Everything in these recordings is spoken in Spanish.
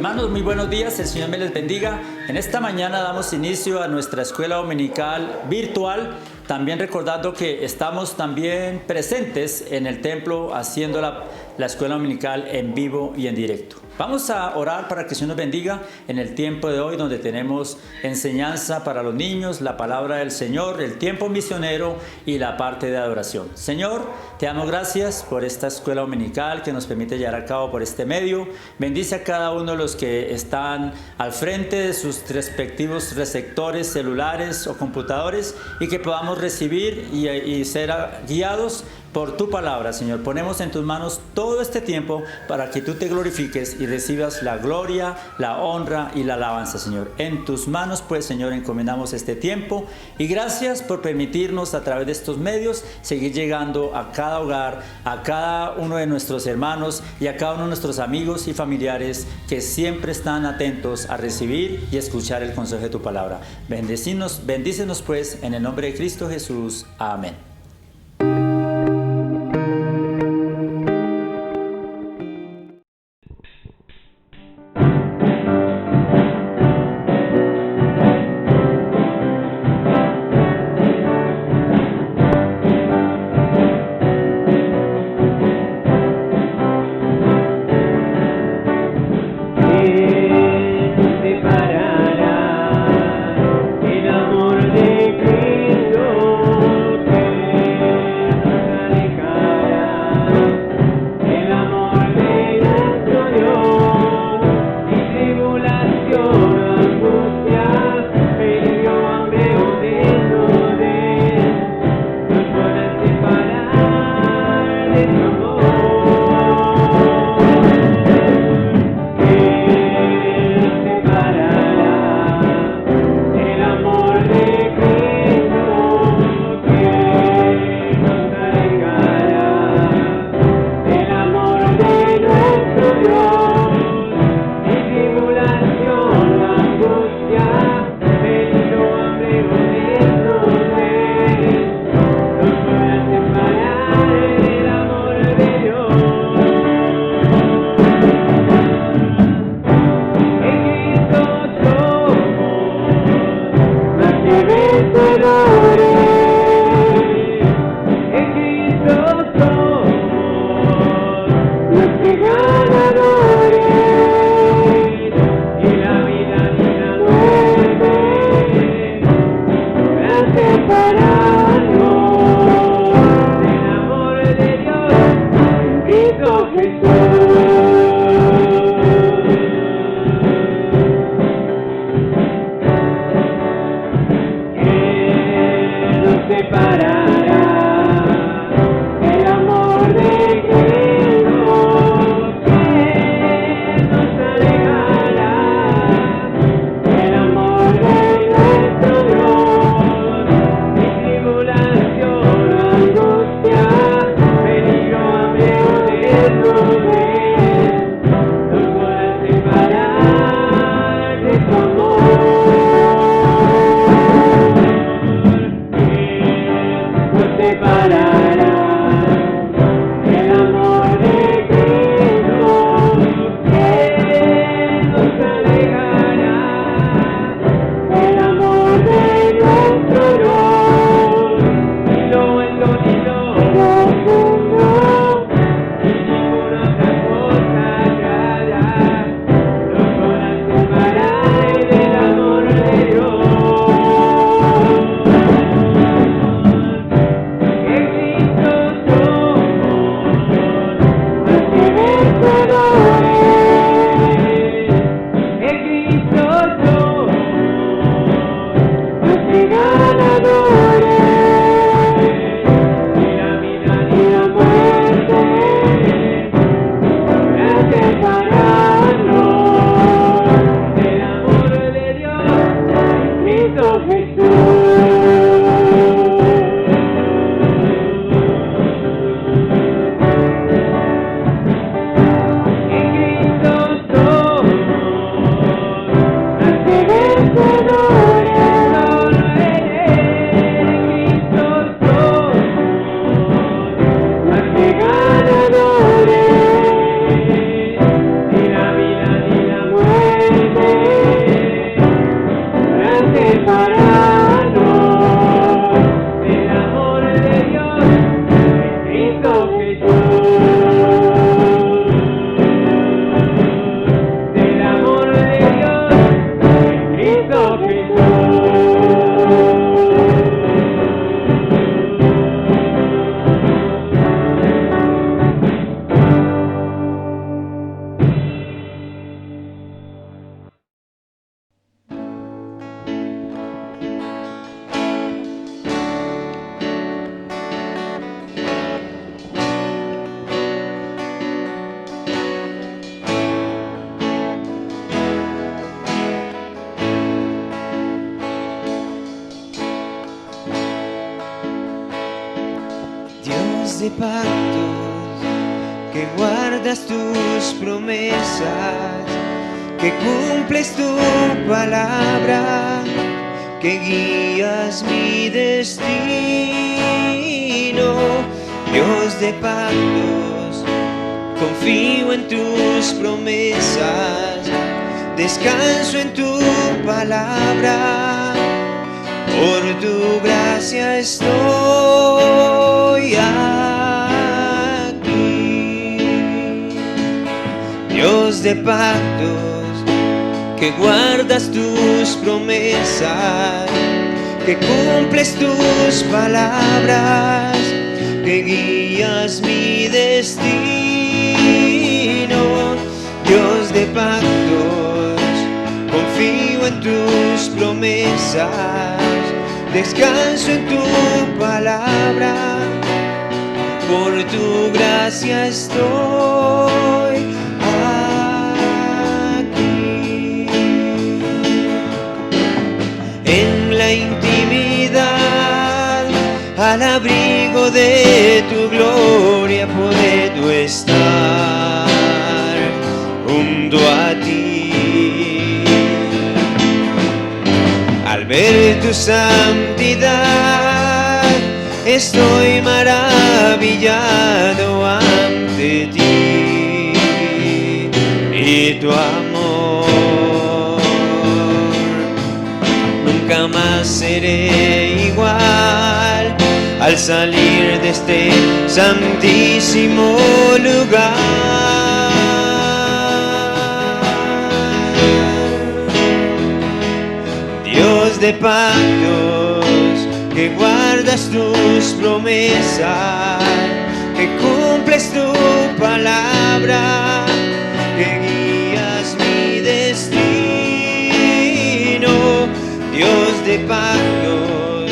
Hermanos, muy buenos días, el Señor me les bendiga. En esta mañana damos inicio a nuestra escuela dominical virtual, también recordando que estamos también presentes en el templo haciendo la escuela dominical en vivo y en directo. Vamos a orar para que el Señor nos bendiga en el tiempo de hoy, donde tenemos enseñanza para los niños, la palabra del Señor, el tiempo misionero y la parte de adoración. Señor, te damos gracias por esta escuela dominical que nos permite llevar a cabo por este medio. Bendice a cada uno de los que están al frente de sus respectivos receptores celulares o computadores y que podamos recibir y ser guiados por tu palabra, Señor. Ponemos en tus manos todo este tiempo para que tú te glorifiques y recibas la gloria, la honra y la alabanza, Señor. En tus manos, pues, Señor, encomendamos este tiempo y gracias por permitirnos a través de estos medios seguir llegando a cada hogar, a cada uno de nuestros hermanos y a cada uno de nuestros amigos y familiares que siempre están atentos a recibir y escuchar el consejo de tu palabra. Bendícenos, pues, en el nombre de Cristo Jesús. Amén. Separará el amor de Cristo. de pactos, que guardas tus promesas, que cumples tu palabra, que guías mi destino. Dios de pactos, confío en tus promesas, descanso en tu palabra, por tu gracia estoy aquí. Dios de pactos, que guardas tus promesas, que cumples tus palabras, que guías mi destino. Dios de pactos, confío en tus promesas, descanso en tu palabra, por tu gracia estoy aquí. En la intimidad, al abrigo de tu gloria, puedo estar junto a ti. Al ver tu santidad, estoy maravillado ante ti y tu amor. Nunca más seré igual al salir de este santísimo lugar. Dios de pactos, que guardas tus promesas, que cumples tu palabra, que guías mi destino. Dios de pactos,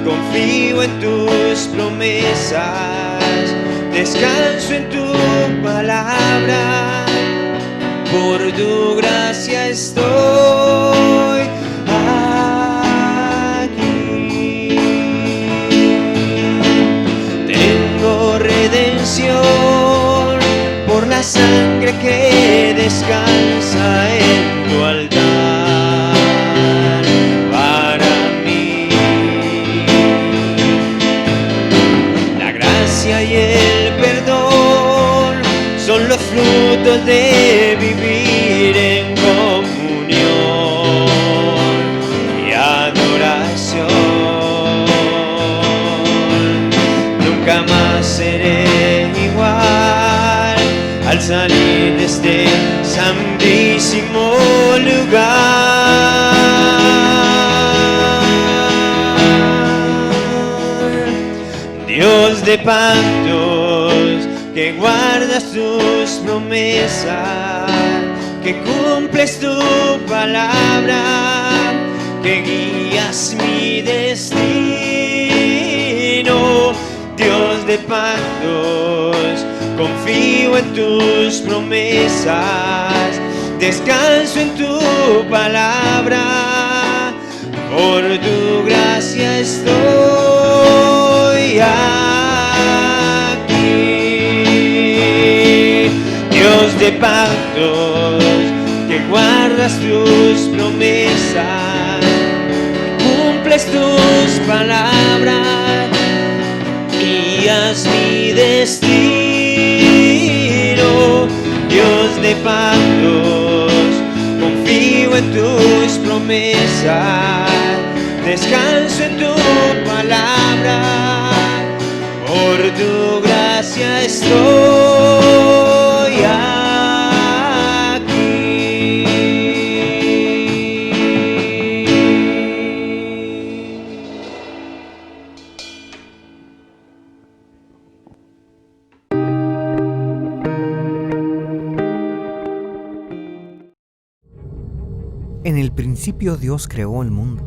confío en tus promesas, descanso en tu palabra, por tu gracia estoy aquí. Tengo redención por la sangre que descansa en tu altar para mí. La gracia y el perdón son los frutos de vivir en comunión y adoración. Nunca más seré igual al salir de este santísimo lugar. Dios de pactos, que guardas tus promesas, que cumples tu palabra, que guías mi destino. Dios de pactos, confío en tus promesas, descanso en tu palabra, por tu gracia estoy aquí. Dios de pactos, que guardas tus promesas, cumples tus palabras, guías mi destino. Dios de pactos, confío en tus promesas, descanso en tu palabra, por tu gracia estoy aquí. En el principio Dios creó el mundo.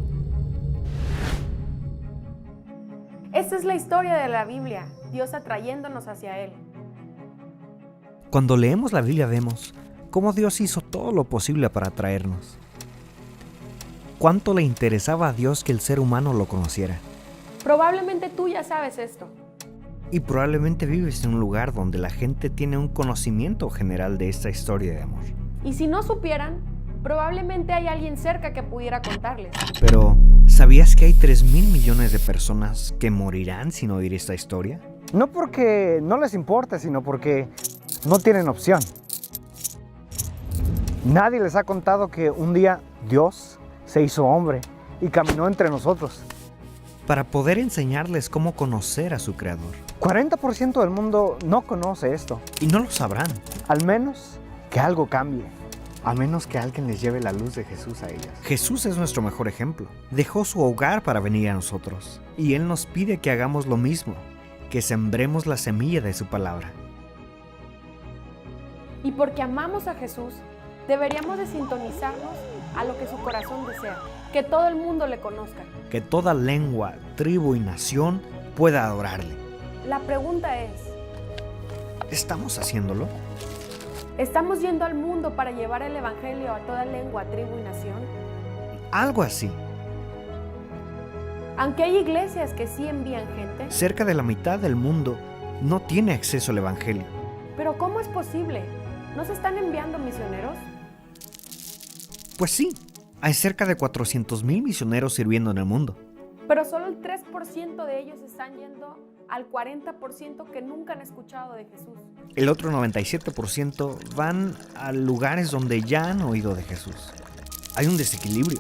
Esta es la historia de la Biblia, Dios atrayéndonos hacia Él. Cuando leemos la Biblia vemos cómo Dios hizo todo lo posible para atraernos. Cuánto le interesaba a Dios que el ser humano lo conociera. Probablemente tú ya sabes esto. Y probablemente vives en un lugar donde la gente tiene un conocimiento general de esta historia de amor. Y si no supieran, probablemente hay alguien cerca que pudiera contarles. Pero, ¿sabías que hay 3.000 millones de personas que morirán sin oír esta historia? No porque no les importe, sino porque no tienen opción. Nadie les ha contado que un día Dios se hizo hombre y caminó entre nosotros. Para poder enseñarles cómo conocer a su Creador. 40% del mundo no conoce esto. Y no lo sabrán. Al menos que algo cambie. A menos que alguien les lleve la luz de Jesús a ellas. Jesús es nuestro mejor ejemplo. Dejó su hogar para venir a nosotros. Y Él nos pide que hagamos lo mismo, que sembremos la semilla de su palabra. Y porque amamos a Jesús, deberíamos de sintonizarnos a lo que su corazón desea, que todo el mundo le conozca. Que toda lengua, tribu y nación pueda adorarle. La pregunta es, ¿estamos haciéndolo? ¿estamos yendo al mundo para llevar el evangelio a toda lengua, tribu y nación? Algo así. Aunque hay iglesias que sí envían gente, Cerca de la mitad del mundo no tiene acceso al evangelio. pero ¿cómo es posible? ¿No se están enviando misioneros? Pues sí, hay cerca de 400,000 misioneros sirviendo en el mundo. Pero solo el 3% de ellos están yendo al 40% que nunca han escuchado de Jesús. El otro 97% van a lugares donde ya han oído de Jesús. Hay un desequilibrio.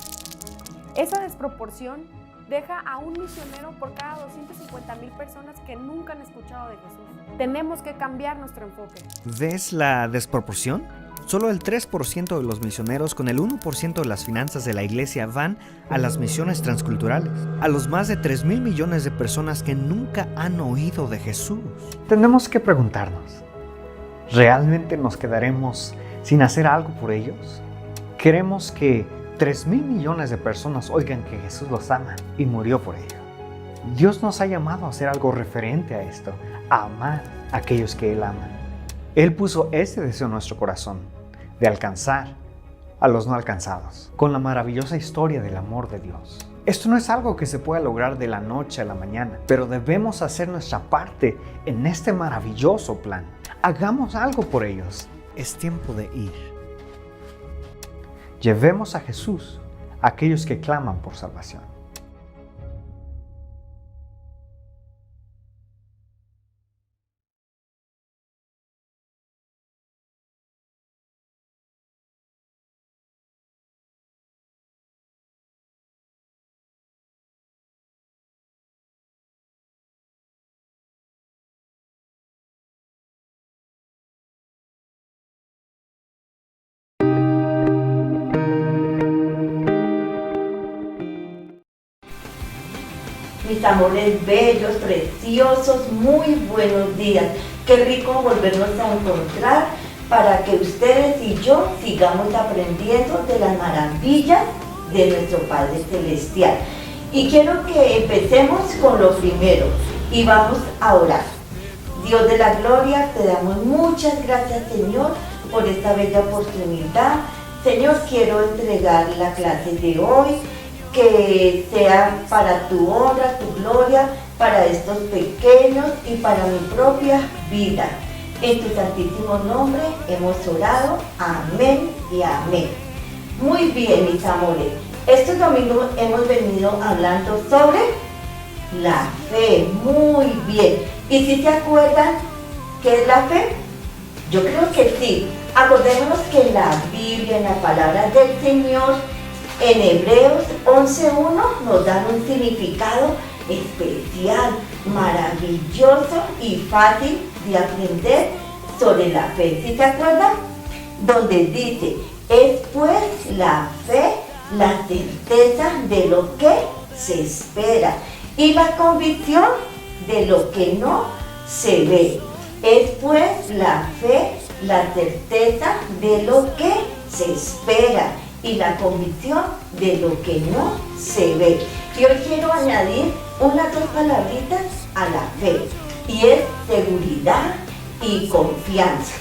Esa desproporción deja a un misionero por cada 250,000 personas que nunca han escuchado de Jesús. Tenemos que cambiar nuestro enfoque. ¿Ves la desproporción? Solo el 3% de los misioneros con el 1% de las finanzas de la iglesia van a las misiones transculturales, a los más de 3.000 millones de personas que nunca han oído de Jesús. Tenemos que preguntarnos, ¿realmente nos quedaremos sin hacer algo por ellos? Queremos que 3.000 millones de personas oigan que Jesús los ama y murió por ello. Dios nos ha llamado a hacer algo referente a esto, a amar a aquellos que Él ama. Él puso ese deseo en nuestro corazón, de alcanzar a los no alcanzados, con la maravillosa historia del amor de Dios. Esto no es algo que se pueda lograr de la noche a la mañana, pero debemos hacer nuestra parte en este maravilloso plan. Hagamos algo por ellos. Es tiempo de ir. Llevemos a Jesús a aquellos que claman por salvación. Mis amores bellos, preciosos, muy buenos días. Qué rico volvernos a encontrar para que ustedes y yo sigamos aprendiendo de las maravillas de nuestro Padre Celestial. Y quiero que empecemos con lo primero y vamos a orar. Dios de la gloria, te damos muchas gracias, Señor, por esta bella oportunidad. Señor, quiero entregar la clase de hoy, que sea para tu honra, tu gloria, para estos pequeños y para mi propia vida. En tu santísimo nombre hemos orado. Amén y amén. Muy bien, mis amores. Estos domingos hemos venido hablando sobre la fe. Muy bien. ¿Y si se acuerdan qué es la fe? Yo creo que sí. Acordémonos que en la Biblia, en la palabra del Señor, en Hebreos 11:1 nos dan un significado especial, maravilloso y fácil de aprender sobre la fe. ¿Sí se acuerdan? Donde dice, es pues la fe la certeza de lo que se espera y la convicción de lo que no se ve. Es pues la fe la certeza de lo que se espera y la convicción de lo que no se ve. Y hoy quiero añadir unas dos palabritas a la fe, y es seguridad y confianza.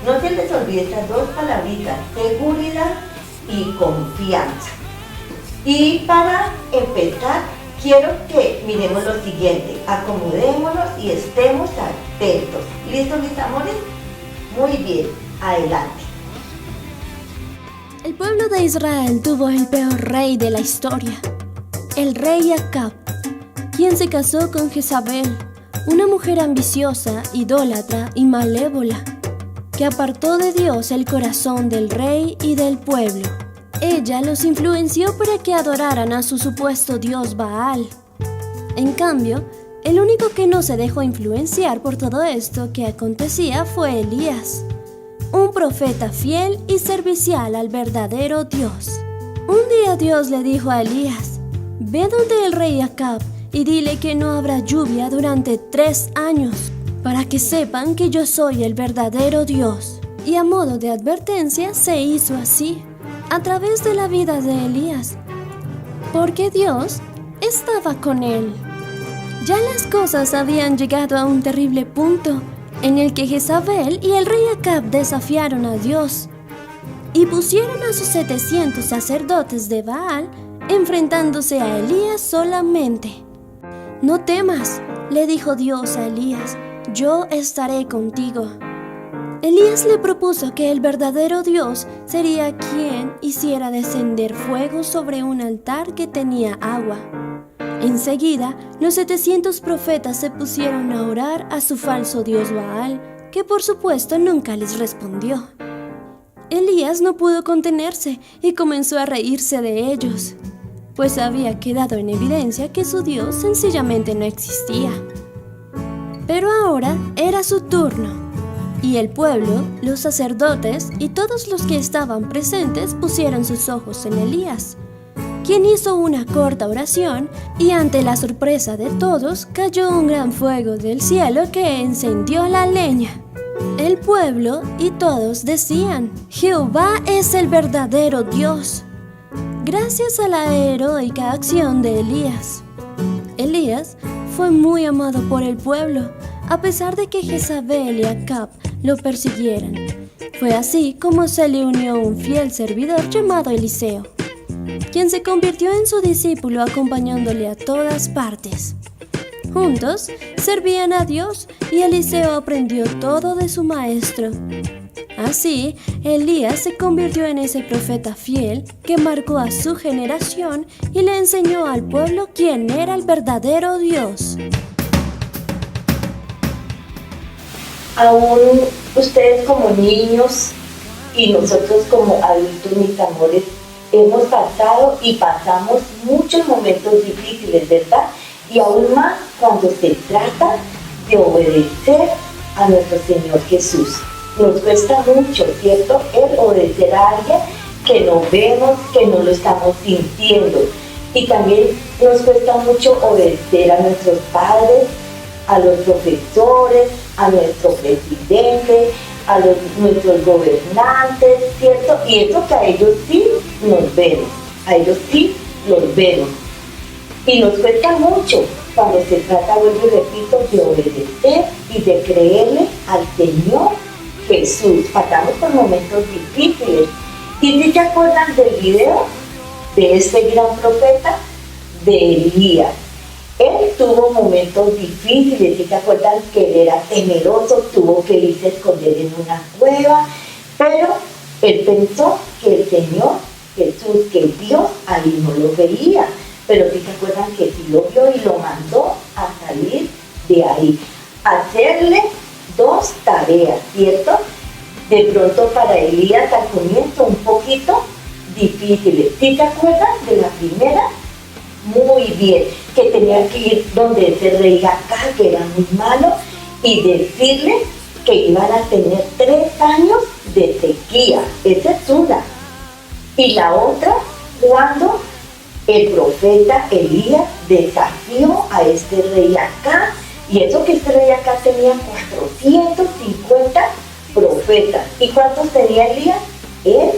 No se les olvide estas dos palabritas, seguridad y confianza. Y para empezar, quiero que miremos lo siguiente, acomodémonos y estemos atentos. ¿Listos, mis amores? Muy bien, adelante. El pueblo de Israel tuvo el peor rey de la historia, el rey Acab, quien se casó con Jezabel, una mujer ambiciosa, idólatra y malévola, que apartó de Dios el corazón del rey y del pueblo. Ella los influenció para que adoraran a su supuesto dios Baal. En cambio, el único que no se dejó influenciar por todo esto que acontecía fue Elías, un profeta fiel y servicial al verdadero Dios. Un día Dios le dijo a Elías: ve donde el rey Acab y dile que no habrá lluvia durante 3 años, para que sepan que yo soy el verdadero Dios. Y a modo de advertencia se hizo así, a través de la vida de Elías, porque Dios estaba con él. Ya las cosas habían llegado a un terrible punto, en el que Jezabel y el rey Acab desafiaron a Dios y pusieron a sus 700 sacerdotes de Baal enfrentándose a Elías solamente. No temas, le dijo Dios a Elías, yo estaré contigo. Elías le propuso que el verdadero Dios sería quien hiciera descender fuego sobre un altar que tenía agua. Enseguida, los 700 profetas se pusieron a orar a su falso dios Baal, que por supuesto nunca les respondió. Elías no pudo contenerse y comenzó a reírse de ellos, pues había quedado en evidencia que su dios sencillamente no existía. Pero ahora era su turno, y el pueblo, los sacerdotes y todos los que estaban presentes pusieron sus ojos en Elías, quien hizo una corta oración, y ante la sorpresa de todos cayó un gran fuego del cielo que encendió la leña. El pueblo y todos decían: Jehová es el verdadero Dios, gracias a la heroica acción de Elías. Elías fue muy amado por el pueblo, a pesar de que Jezabel y Acab lo persiguieran. Fue así como se le unió un fiel servidor llamado Eliseo, quien se convirtió en su discípulo acompañándole a todas partes. Juntos servían a Dios y Eliseo aprendió todo de su maestro. Así, Elías se convirtió en ese profeta fiel que marcó a su generación y le enseñó al pueblo quién era el verdadero Dios. Aún ustedes como niños y nosotros como adultos, mis amores, hemos pasado y pasamos muchos momentos difíciles, ¿verdad? Y aún más cuando se trata de obedecer a nuestro Señor Jesús. Nos cuesta mucho, ¿cierto? El obedecer a alguien que no vemos, que no lo estamos sintiendo. Y también nos cuesta mucho obedecer a nuestros padres, a los profesores, a nuestro presidente, a nuestros gobernantes, ¿cierto? Y eso que a ellos sí nos vemos, a ellos sí los vemos. Y nos cuesta mucho cuando se trata, vuelvo y repito, de obedecer y de creerle al Señor Jesús. Pasamos por momentos difíciles. ¿Y si se acuerdan del video de este gran profeta, de Elías? Él tuvo momentos difíciles, ¿sí se acuerdan que él era temeroso? Tuvo que irse a esconder en una cueva, pero él pensó que el Señor Jesús, que Dios, ahí no lo veía, pero ¿sí se acuerdan que sí lo vio y lo mandó a salir de ahí? Hacerle 2 tareas, ¿cierto? De pronto para Elías al comienzo un poquito difíciles. ¿Sí se acuerdan de la primera? Muy bien, que tenía que ir donde ese rey Acab, que era muy malo, y decirle que iban a tener 3 años de sequía. Esa es una. Y la otra, cuando el profeta Elías desafió a este rey Acab, y eso que este rey Acab tenía 450 profetas. ¿Y cuántos tenía Elías? Él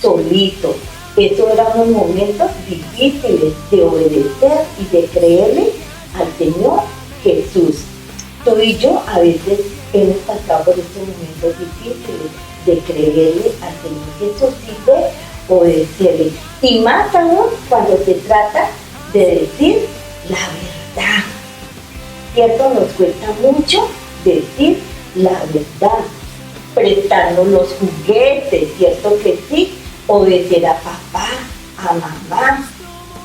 solito. Esos eran unos momentos difíciles de obedecer y de creerle al Señor Jesús. Tú y yo a veces hemos pasado por estos momentos difíciles de creerle al Señor Jesús y de obedecerle. Y más aún cuando se trata de decir la verdad. ¿Cierto? Nos cuesta mucho decir la verdad. Prestarnos los juguetes, ¿cierto que sí? Obedecer a papá, a mamá,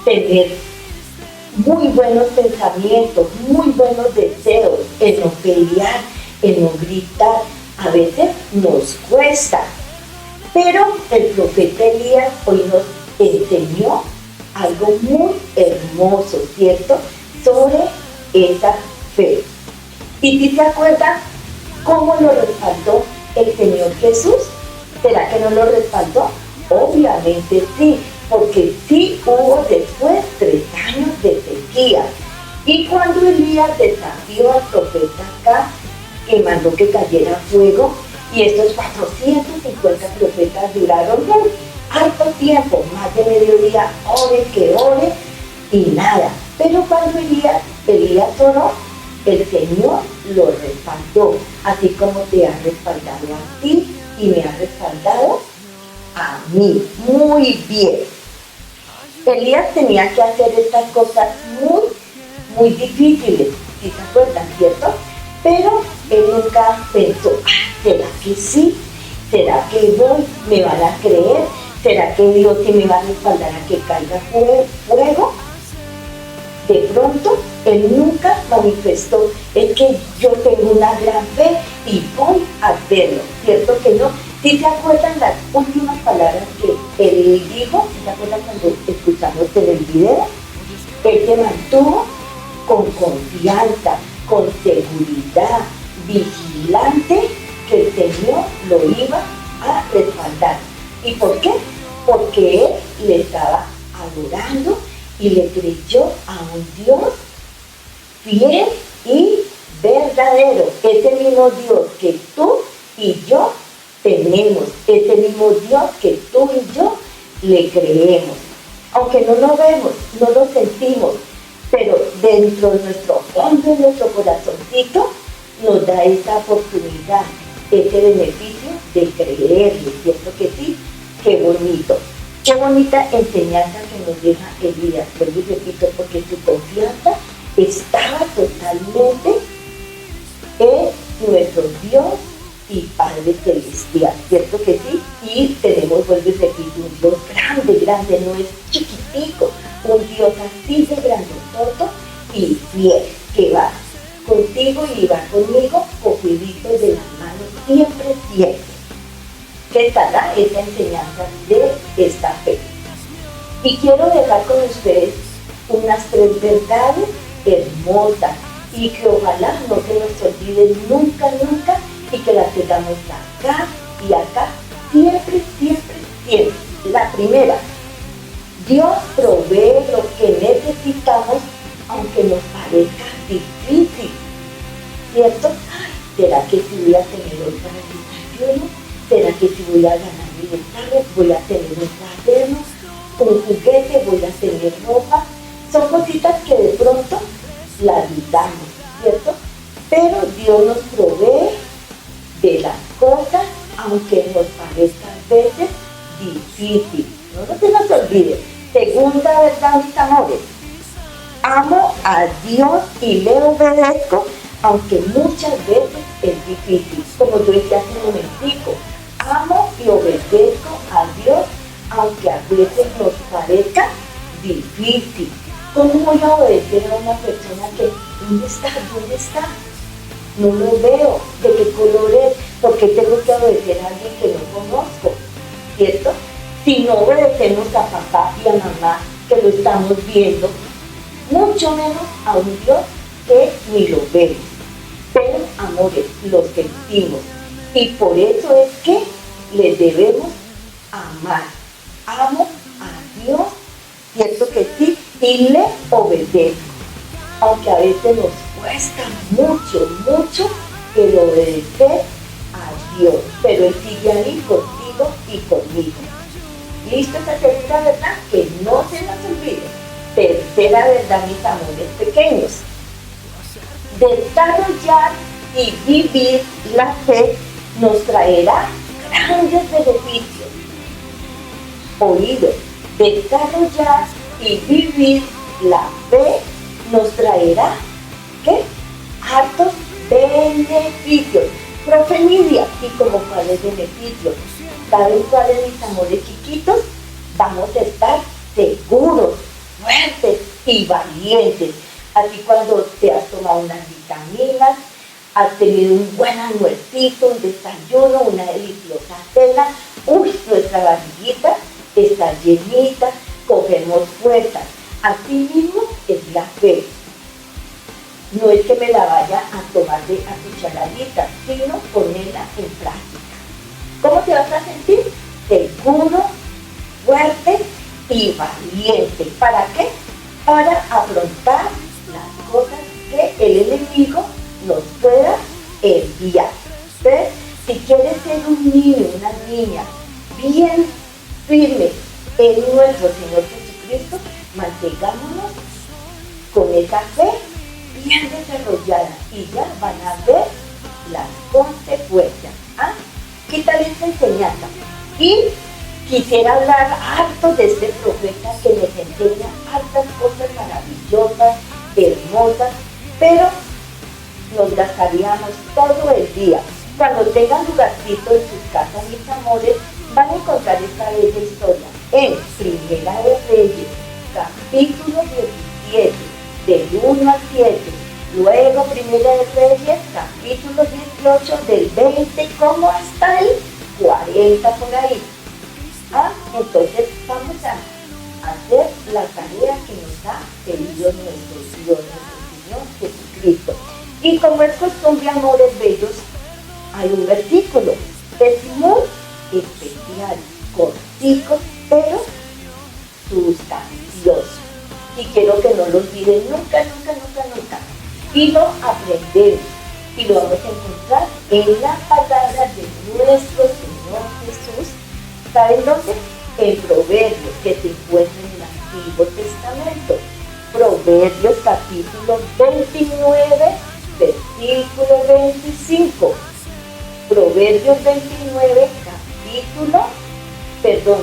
tener muy buenos pensamientos, muy buenos deseos, en no pelear, en no gritar. A veces nos cuesta, pero el profeta Elías hoy nos enseñó algo muy hermoso, ¿cierto? Sobre esa fe. ¿Y si se acuerdan cómo lo respaldó el Señor Jesús? ¿Será que no lo respaldó? Obviamente sí, porque sí hubo después 3 años de sequía. Y cuando Elías desafió al profeta Acab, que mandó que cayera fuego, y estos 450 profetas duraron harto tiempo, más de mediodía, ore que ore, y nada. Pero cuando Elías oró, el Señor lo respaldó, así como te ha respaldado a ti y me ha respaldado a mí. Muy bien. Elías tenía que hacer estas cosas muy difíciles, si se acuerdan, ¿cierto? Pero él nunca pensó, ¿será que sí? ¿Será que voy? ¿Me van a creer? ¿Será que Dios sí me va a respaldar a que caiga fuego? De pronto, él nunca manifestó, es que yo tengo una gran fe y voy a hacerlo, ¿cierto que no? ¿Sí se acuerdan las últimas palabras que él dijo? ¿Sí se acuerdan cuando escuchamos en el video? Él se mantuvo con confianza, con seguridad, vigilante, que el Señor lo iba a respaldar. ¿Y por qué? Porque él le estaba adorando y le creyó a un Dios fiel y verdadero. Ese mismo Dios que tú y yo tenemos, ese mismo Dios que tú y yo le creemos. Aunque no lo vemos, no lo sentimos, pero dentro de nuestro fondo, de nuestro corazoncito, nos da esa oportunidad, ese beneficio de creerle, ¿cierto que sí? Qué bonito. Qué bonita enseñanza que nos deja Elías, vuelvo y repito, porque su confianza estaba totalmente en nuestro Dios y Padre Celestial, ¿cierto que sí? Y tenemos, vuelvo y repito, un Dios grande, grande, no es chiquitico, un Dios así de grandototo y fiel, que va contigo y va conmigo, cogidito de las manos, siempre, siempre. Que estará esa enseñanza de esta fe. Y quiero dejar con ustedes unas 3 verdades hermosas y que ojalá no se nos olviden nunca, nunca, y que las tengamos acá y acá, siempre, siempre, siempre. La primera, Dios provee lo que necesitamos, aunque nos parezca difícil, ¿cierto? ¿Será que si voy a tener hoy para el desayuno? ¿Será que si voy a ganar mi examen, voy a tener un cuaderno, un juguete, voy a tener ropa? Son cositas que de pronto las dudamos, ¿cierto? Pero Dios nos provee de las cosas, aunque nos parezca a veces difícil. No se nos olvide. Segunda verdad, mis amores. Amo a Dios y le obedezco, aunque muchas veces es difícil. Como yo decía hace un momentico, amo y obedezco a Dios, aunque a veces nos parezca difícil. ¿Cómo voy a obedecer a una persona que, ¿dónde está? ¿Dónde está? No lo veo, ¿de qué color es? ¿Por qué tengo que obedecer a alguien que no conozco? ¿Cierto? Si no obedecemos a papá y a mamá, que lo estamos viendo, mucho menos a un Dios que ni lo vemos. Pero, amores, lo sentimos. Y por eso es que le debemos amar. Amo a Dios, ¿cierto que sí? Y le obedezco. Aunque a veces nos cuesta mucho, mucho el obedecer a Dios. Pero Él sigue ahí contigo y conmigo. ¿Listo? Esta segunda verdad, que no se nos olvide. Tercera verdad, mis amores pequeños. Desarrollar y vivir la fe nos traerá grandes beneficios. Oído, desarrollar y vivir la fe nos traerá, ¿qué? Hartos beneficios. Profe Nidia, ¿y como cuáles beneficios? ¿Saben cuáles, mis amores chiquitos? Vamos a estar seguros, fuertes y valientes. Así cuando te has tomado unas vitaminas, has tenido un buen almuercito, un desayuno, una deliciosa cena, nuestra barriguita está llenita, cogemos fuerzas. Así mismo es la fe. No es que me la vaya a tomar a cucharadita, sino ponerla en práctica. ¿Cómo te vas a sentir? Seguro, fuerte y valiente. ¿Para qué? Para afrontar las cosas que el enemigo nos pueda enviar. ¿Ves? Si quieres ser un niño, una niña bien firme en nuestro Señor Jesucristo, mantengámonos con esa fe bien desarrollada y ya van a ver las consecuencias. ¿Qué tal esta enseñanza? Y quisiera hablar harto de este profeta que nos enseña hartas cosas maravillosas, hermosas, pero nos gastaríamos todo el día. Cuando tengan lugarcito en sus casas, mis amores, van a encontrar esta bella historia en Primera de Reyes, capítulo 17, del 1 al 7. Luego Primera de Reyes, capítulo 18, del 20, como hasta el 40 por ahí. Entonces vamos a hacer la tarea que nos ha pedido nuestro Dios, nuestro Señor Jesucristo. Y como es costumbre, amores bellos, hay un versículo, es muy especial, cortico, pero sustancioso. Y quiero que no lo olviden nunca. Y lo aprendemos. Y lo vamos a encontrar en la palabra de nuestro Señor Jesús. ¿Saben dónde? En Proverbios, que se encuentra en el Antiguo Testamento. Proverbios capítulo 29, versículo 25. Proverbios 29,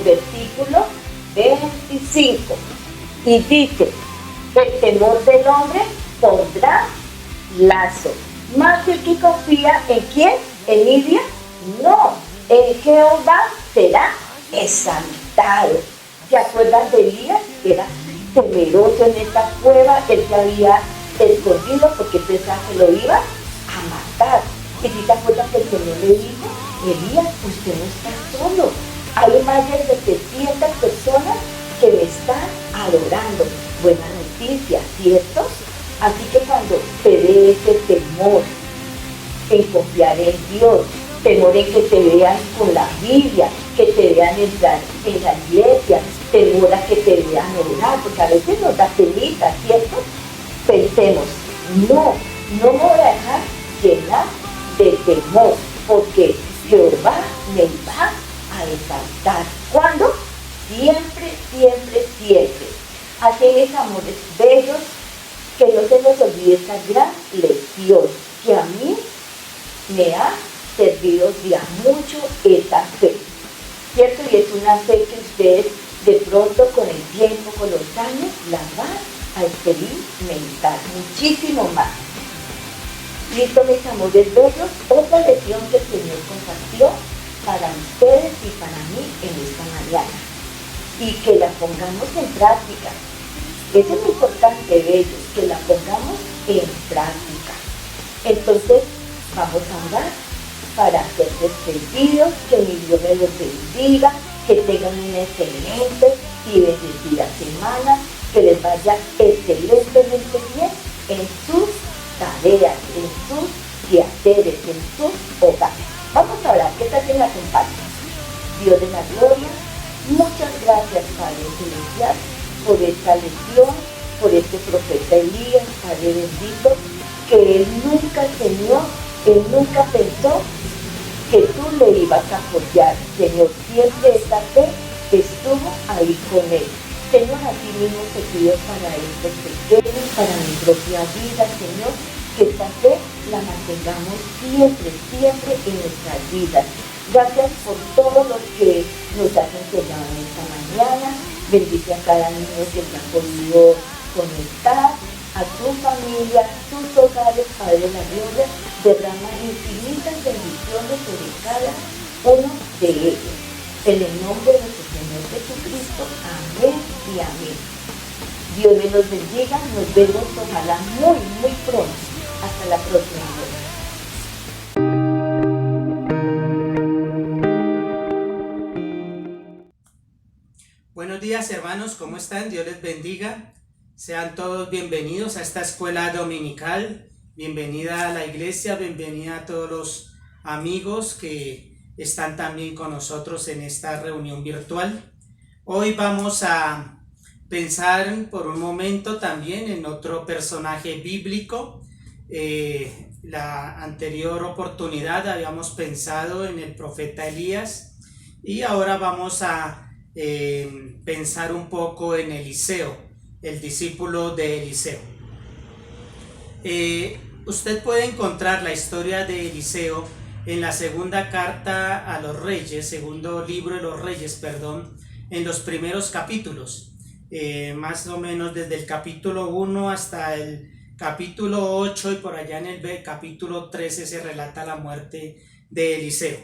versículo 25. Y dice, el temor del hombre pondrá lazo. Más el que confía en quién, en Nidia, no, en Jehová será exaltado. ¿Se acuerdan de Elías? Era temeroso en esta cueva, él se había escondido porque pensaba que lo iba a matar. Y si te acuerdas que el Señor le dijo, Elías, usted no está solo, hay más de 700 personas que me están adorando. Buena noticia, ¿cierto? Así que cuando te dé ese temor en confiar en Dios, temor en que te vean con la Biblia, que te vean entrar en la iglesia, temor a que te vean orar, porque a veces nos da telita, ¿cierto? Pensemos, no me voy a dejar llenar de temor, porque Jehová me va a exaltar. ¿Cuándo? Siempre. Así, mis amores bellos, que no se nos olvide esta gran lección que a mí me ha servido de a mucho esta fe, ¿cierto? Y es una fe que ustedes de pronto con el tiempo, con los años, la van a experimentar muchísimo más. Listo, mis amores bellos, otra lección que el Señor compartió para ustedes y para mí en esta mañana. Y que la pongamos en práctica. Eso es muy importante, bellos, que la pongamos en práctica. Entonces, vamos a orar para ser despedidos, que mi Dios me los bendiga, que tengan una excelente y bendecida semana, que les vaya excelentemente bien en sus tareas, en sus quehaceres, en sus hogares. Vamos a orar, que tal que me acompañen. Dios de la gloria, muchas gracias, Padre Celestial, por esta lección, por este profeta Elías, Padre bendito, que él nunca, Señor, él nunca pensó que tú le ibas a apoyar, Señor. Siempre esa fe estuvo ahí con él. Señor, así mismo te pido para estos pequeños, para mi propia vida, Señor, que esta fe la mantengamos siempre en nuestras vidas. Gracias por todo lo que nos has enseñado en esta mañana. Bendice a cada niño que se ha podido conectar, a a tu familia, tus hogares, Padre de la Gloria, derrama infinitas bendiciones sobre cada uno de ellos. En el nombre de nuestro Señor Jesucristo, amén y amén. Dios me los bendiga, nos vemos ojalá muy pronto. Hasta la próxima vez. Buenos días hermanos, ¿cómo están? Dios les bendiga. Sean todos bienvenidos a esta escuela dominical. Bienvenida a la iglesia, bienvenida a todos los amigos que están también con nosotros en esta reunión virtual. Hoy vamos a pensar por un momento también en otro personaje bíblico. La anterior oportunidad habíamos pensado en el profeta Elías y ahora vamos a pensar un poco en Eliseo, el discípulo de Eliseo. Usted puede encontrar la historia de Eliseo en la segunda carta a los reyes, segundo libro de los reyes, perdón, en los primeros capítulos, más o menos desde el capítulo 1 hasta el capítulo 8 y por allá en el capítulo 13 se relata la muerte de Eliseo.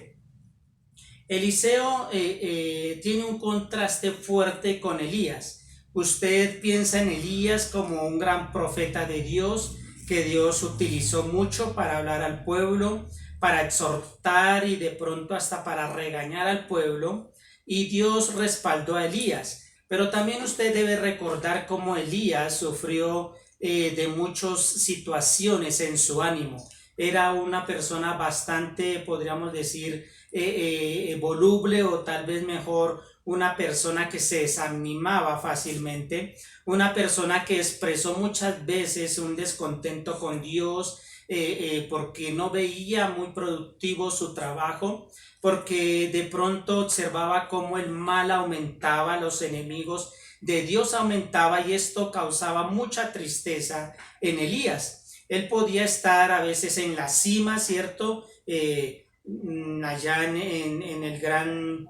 Eliseo tiene un contraste fuerte con Elías. Usted piensa en Elías como un gran profeta de Dios, que Dios utilizó mucho para hablar al pueblo, para exhortar y de pronto hasta para regañar al pueblo, y Dios respaldó a Elías. Pero también usted debe recordar cómo Elías sufrió de muchas situaciones en su ánimo. Era una persona bastante, podríamos decir, voluble, o tal vez mejor una persona que se desanimaba fácilmente, una persona que expresó muchas veces un descontento con Dios porque no veía muy productivo su trabajo, porque de pronto observaba cómo el mal aumentaba, los enemigos de Dios aumentaba, y esto causaba mucha tristeza en Elías. Él podía estar a veces en la cima, ¿cierto? Allá en el gran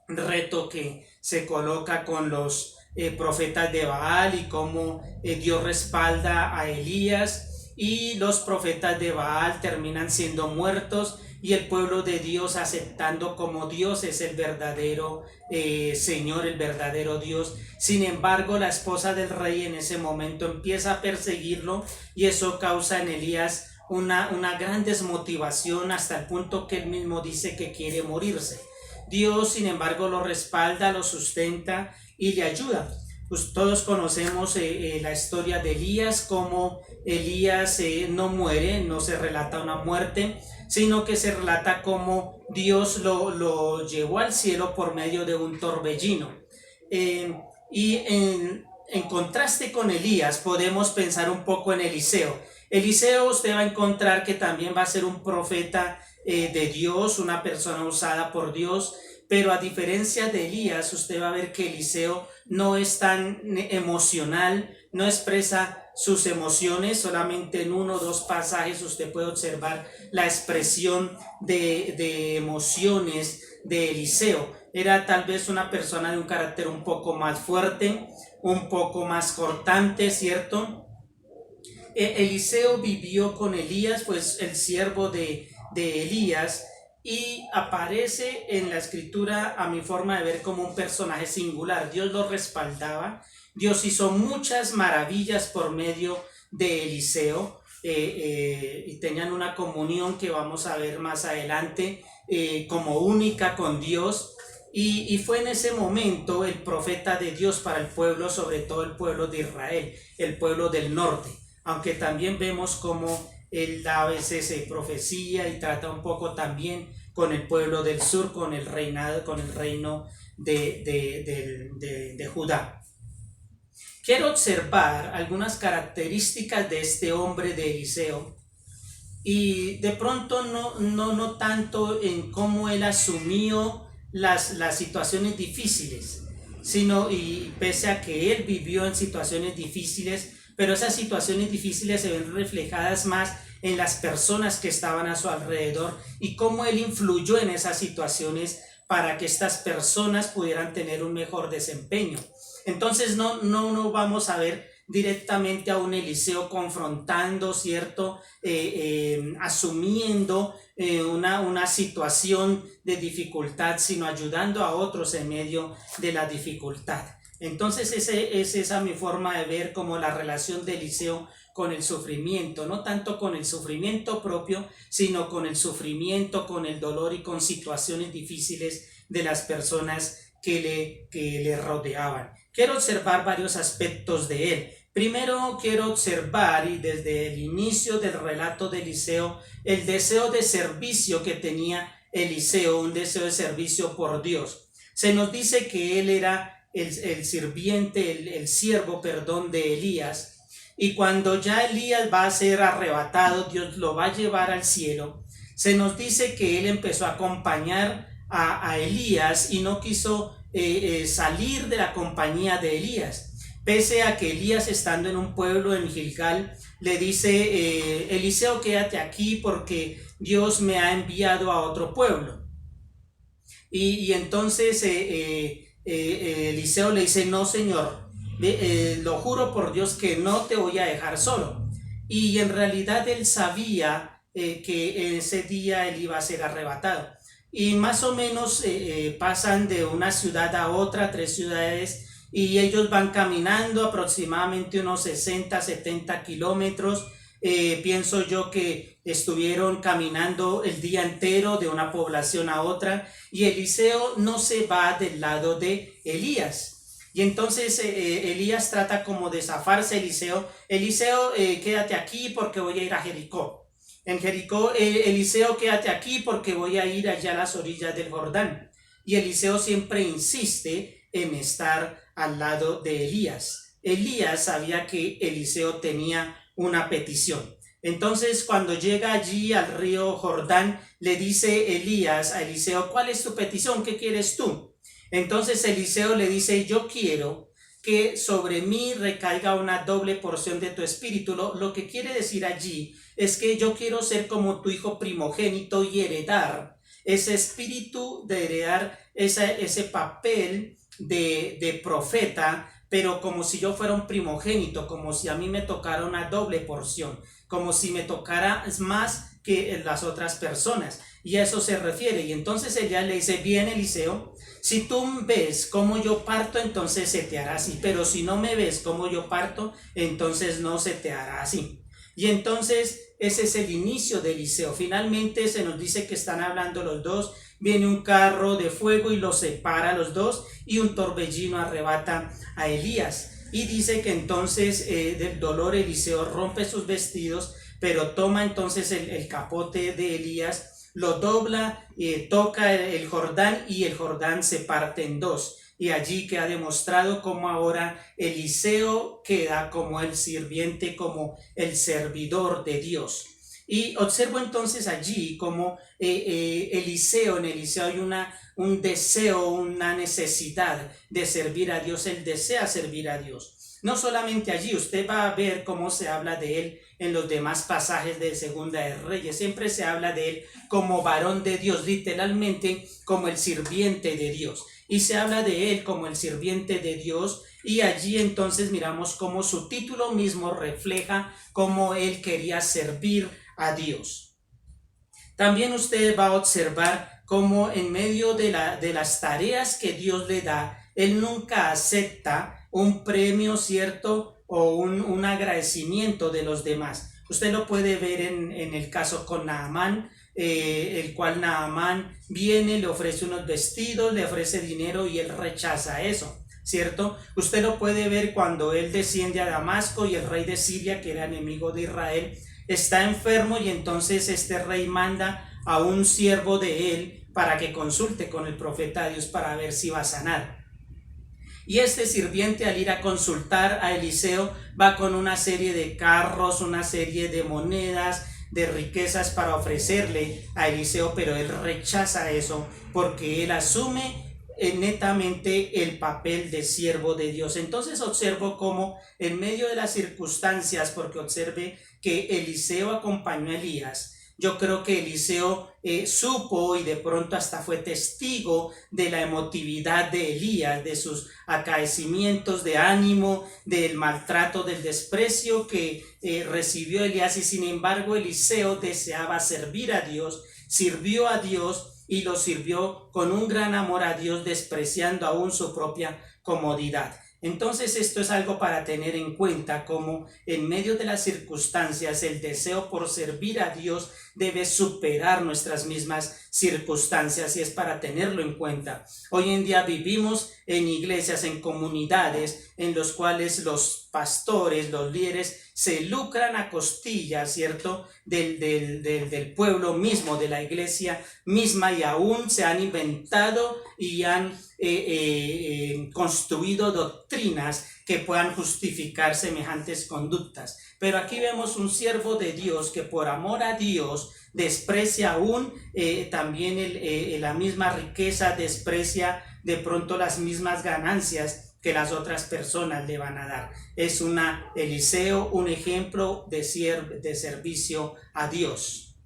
reto que se coloca con los profetas de Baal, y cómo Dios respalda a Elías, y los profetas de Baal terminan siendo muertos, y el pueblo de Dios aceptando como Dios es el verdadero Señor, el verdadero Dios. Sin embargo, la esposa del rey en ese momento empieza a perseguirlo, y eso causa en Elías una gran desmotivación, hasta el punto que él mismo dice que quiere morirse. Dios, sin embargo, lo respalda, lo sustenta y le ayuda. Pues todos conocemos la historia de Elías, cómo Elías no muere, no se relata una muerte, sino que se relata cómo Dios lo llevó al cielo por medio de un torbellino. Y en contraste con Elías podemos pensar un poco en Eliseo. Eliseo, usted va a encontrar que también va a ser un profeta de Dios, una persona usada por Dios, pero a diferencia de Elías, usted va a ver que Eliseo no es tan emocional, no expresa sus emociones. Solamente en 1 o 2 pasajes usted puede observar la expresión de emociones de Eliseo. Era tal vez una persona de un carácter un poco más fuerte, un poco más cortante, ¿cierto? Eliseo vivió con Elías, pues el siervo de Elías, y aparece en la escritura, a mi forma de ver, como un personaje singular. Dios lo respaldaba, Dios hizo muchas maravillas por medio de Eliseo, y tenían una comunión que vamos a ver más adelante como única con Dios, y fue en ese momento el profeta de Dios para el pueblo, sobre todo el pueblo de Israel, el pueblo del norte. Aunque también vemos cómo él a veces profecía y trata un poco también con el pueblo del sur, con el reinado, con el reino de Judá. Quiero observar algunas características de este hombre de Eliseo, y de pronto no tanto en cómo él asumió las situaciones difíciles, sino, y pese a que él vivió en situaciones difíciles, pero esas situaciones difíciles se ven reflejadas más en las personas que estaban a su alrededor, y cómo él influyó en esas situaciones para que estas personas pudieran tener un mejor desempeño. Entonces no vamos a ver directamente a un Eliseo confrontando, ¿cierto? Asumiendo una situación de dificultad, sino ayudando a otros en medio de la dificultad. Entonces es esa mi forma de ver como la relación de Eliseo con el sufrimiento, no tanto con el sufrimiento propio, sino con el sufrimiento, con el dolor y con situaciones difíciles de las personas que le rodeaban. Quiero observar varios aspectos de él. Primero quiero observar, y desde el inicio del relato de Eliseo, el deseo de servicio que tenía Eliseo, un deseo de servicio por Dios. Se nos dice que él era el sirviente, el siervo, de Elías, y cuando ya Elías va a ser arrebatado, Dios lo va a llevar al cielo. Se nos dice que él empezó a acompañar a Elías y no quiso salir de la compañía de Elías, pese a que Elías, estando en un pueblo en Gilgal, le dice: Eliseo, quédate aquí porque Dios me ha enviado a otro pueblo. Y entonces Eliseo le dice: no, Señor, lo juro por Dios que no te voy a dejar solo. Y en realidad él sabía que ese día él iba a ser arrebatado. Y más o menos pasan de una ciudad a otra, 3 ciudades, y ellos van caminando aproximadamente unos 60, 70 kilómetros. Pienso yo que estuvieron caminando el día entero de una población a otra, y Eliseo no se va del lado de Elías. Y entonces Elías trata como de zafarse. Eliseo, quédate aquí porque voy a ir a Jericó. En Jericó, Eliseo, quédate aquí porque voy a ir allá a las orillas del Jordán. Y Eliseo siempre insiste en estar al lado de Elías. Elías sabía que Eliseo tenía una petición. Entonces, cuando llega allí al río Jordán, le dice Elías a Eliseo: ¿cuál es tu petición? ¿Qué quieres tú? Entonces Eliseo le dice: yo quiero que sobre mí recaiga una doble porción de tu espíritu. Lo que quiere decir allí es que yo quiero ser como tu hijo primogénito y heredar ese espíritu, de heredar ese papel de profeta, pero como si yo fuera un primogénito, como si a mí me tocara una doble porción, como si me tocara más que las otras personas. Y a eso se refiere. Y entonces ella le dice: bien, Eliseo, si tú ves cómo yo parto, entonces se te hará así, pero si no me ves cómo yo parto, entonces no se te hará así. Y entonces ese es el inicio de Eliseo. Finalmente se nos dice que están hablando los dos, viene un carro de fuego y los separa a los dos, y un torbellino arrebata a Elías. Y dice que entonces del dolor Eliseo rompe sus vestidos, pero toma entonces el capote de Elías, lo dobla, toca el Jordán, y el Jordán se parte en dos. Y allí queda demostrado cómo ahora Eliseo queda como el sirviente, como el servidor de Dios. Y observo entonces allí como Eliseo, en Eliseo hay un deseo, una necesidad de servir a Dios. Él desea servir a Dios. No solamente allí, usted va a ver cómo se habla de él en los demás pasajes de Segunda de Reyes. Siempre se habla de él como varón de Dios, literalmente como el sirviente de Dios. Y se habla de él como el sirviente de Dios, y allí entonces miramos cómo su título mismo refleja cómo él quería servir a Dios. También usted va a observar cómo en medio de las tareas que Dios le da, él nunca acepta un premio, ¿cierto? O un agradecimiento de los demás. Usted lo puede ver en el caso con Naamán, el cual Naamán viene, le ofrece unos vestidos, le ofrece dinero, y él rechaza eso, ¿cierto? Usted lo puede ver cuando él desciende a Damasco y el rey de Siria, que era enemigo de Israel, está enfermo, y entonces este rey manda a un siervo de él para que consulte con el profeta de Dios para ver si va a sanar. Y este sirviente, al ir a consultar a Eliseo, va con una serie de carros, una serie de monedas, de riquezas para ofrecerle a Eliseo, pero él rechaza eso porque él asume netamente el papel de siervo de Dios. Entonces observo cómo en medio de las circunstancias, porque observe que Eliseo acompañó a Elías, Yo creo que Eliseo supo y de pronto hasta fue testigo de la emotividad de Elías, de sus acaecimientos de ánimo, del maltrato, del desprecio que recibió Elías, y sin embargo Eliseo deseaba servir a Dios, sirvió a Dios y lo sirvió con un gran amor a Dios, despreciando aún su propia comodidad. Entonces esto es algo para tener en cuenta, como en medio de las circunstancias el deseo por servir a Dios debe superar nuestras mismas circunstancias, y es para tenerlo en cuenta. Hoy en día vivimos en iglesias, en comunidades en los cuales los pastores, los líderes se lucran a costillas, ¿cierto?, del pueblo mismo, de la iglesia misma, y aún se han inventado y han construido doctrinas que puedan justificar semejantes conductas. Pero aquí vemos un siervo de Dios que por amor a Dios desprecia aún también la misma riqueza, desprecia de pronto las mismas ganancias que las otras personas le van a dar. Es Eliseo, un ejemplo de servicio a Dios.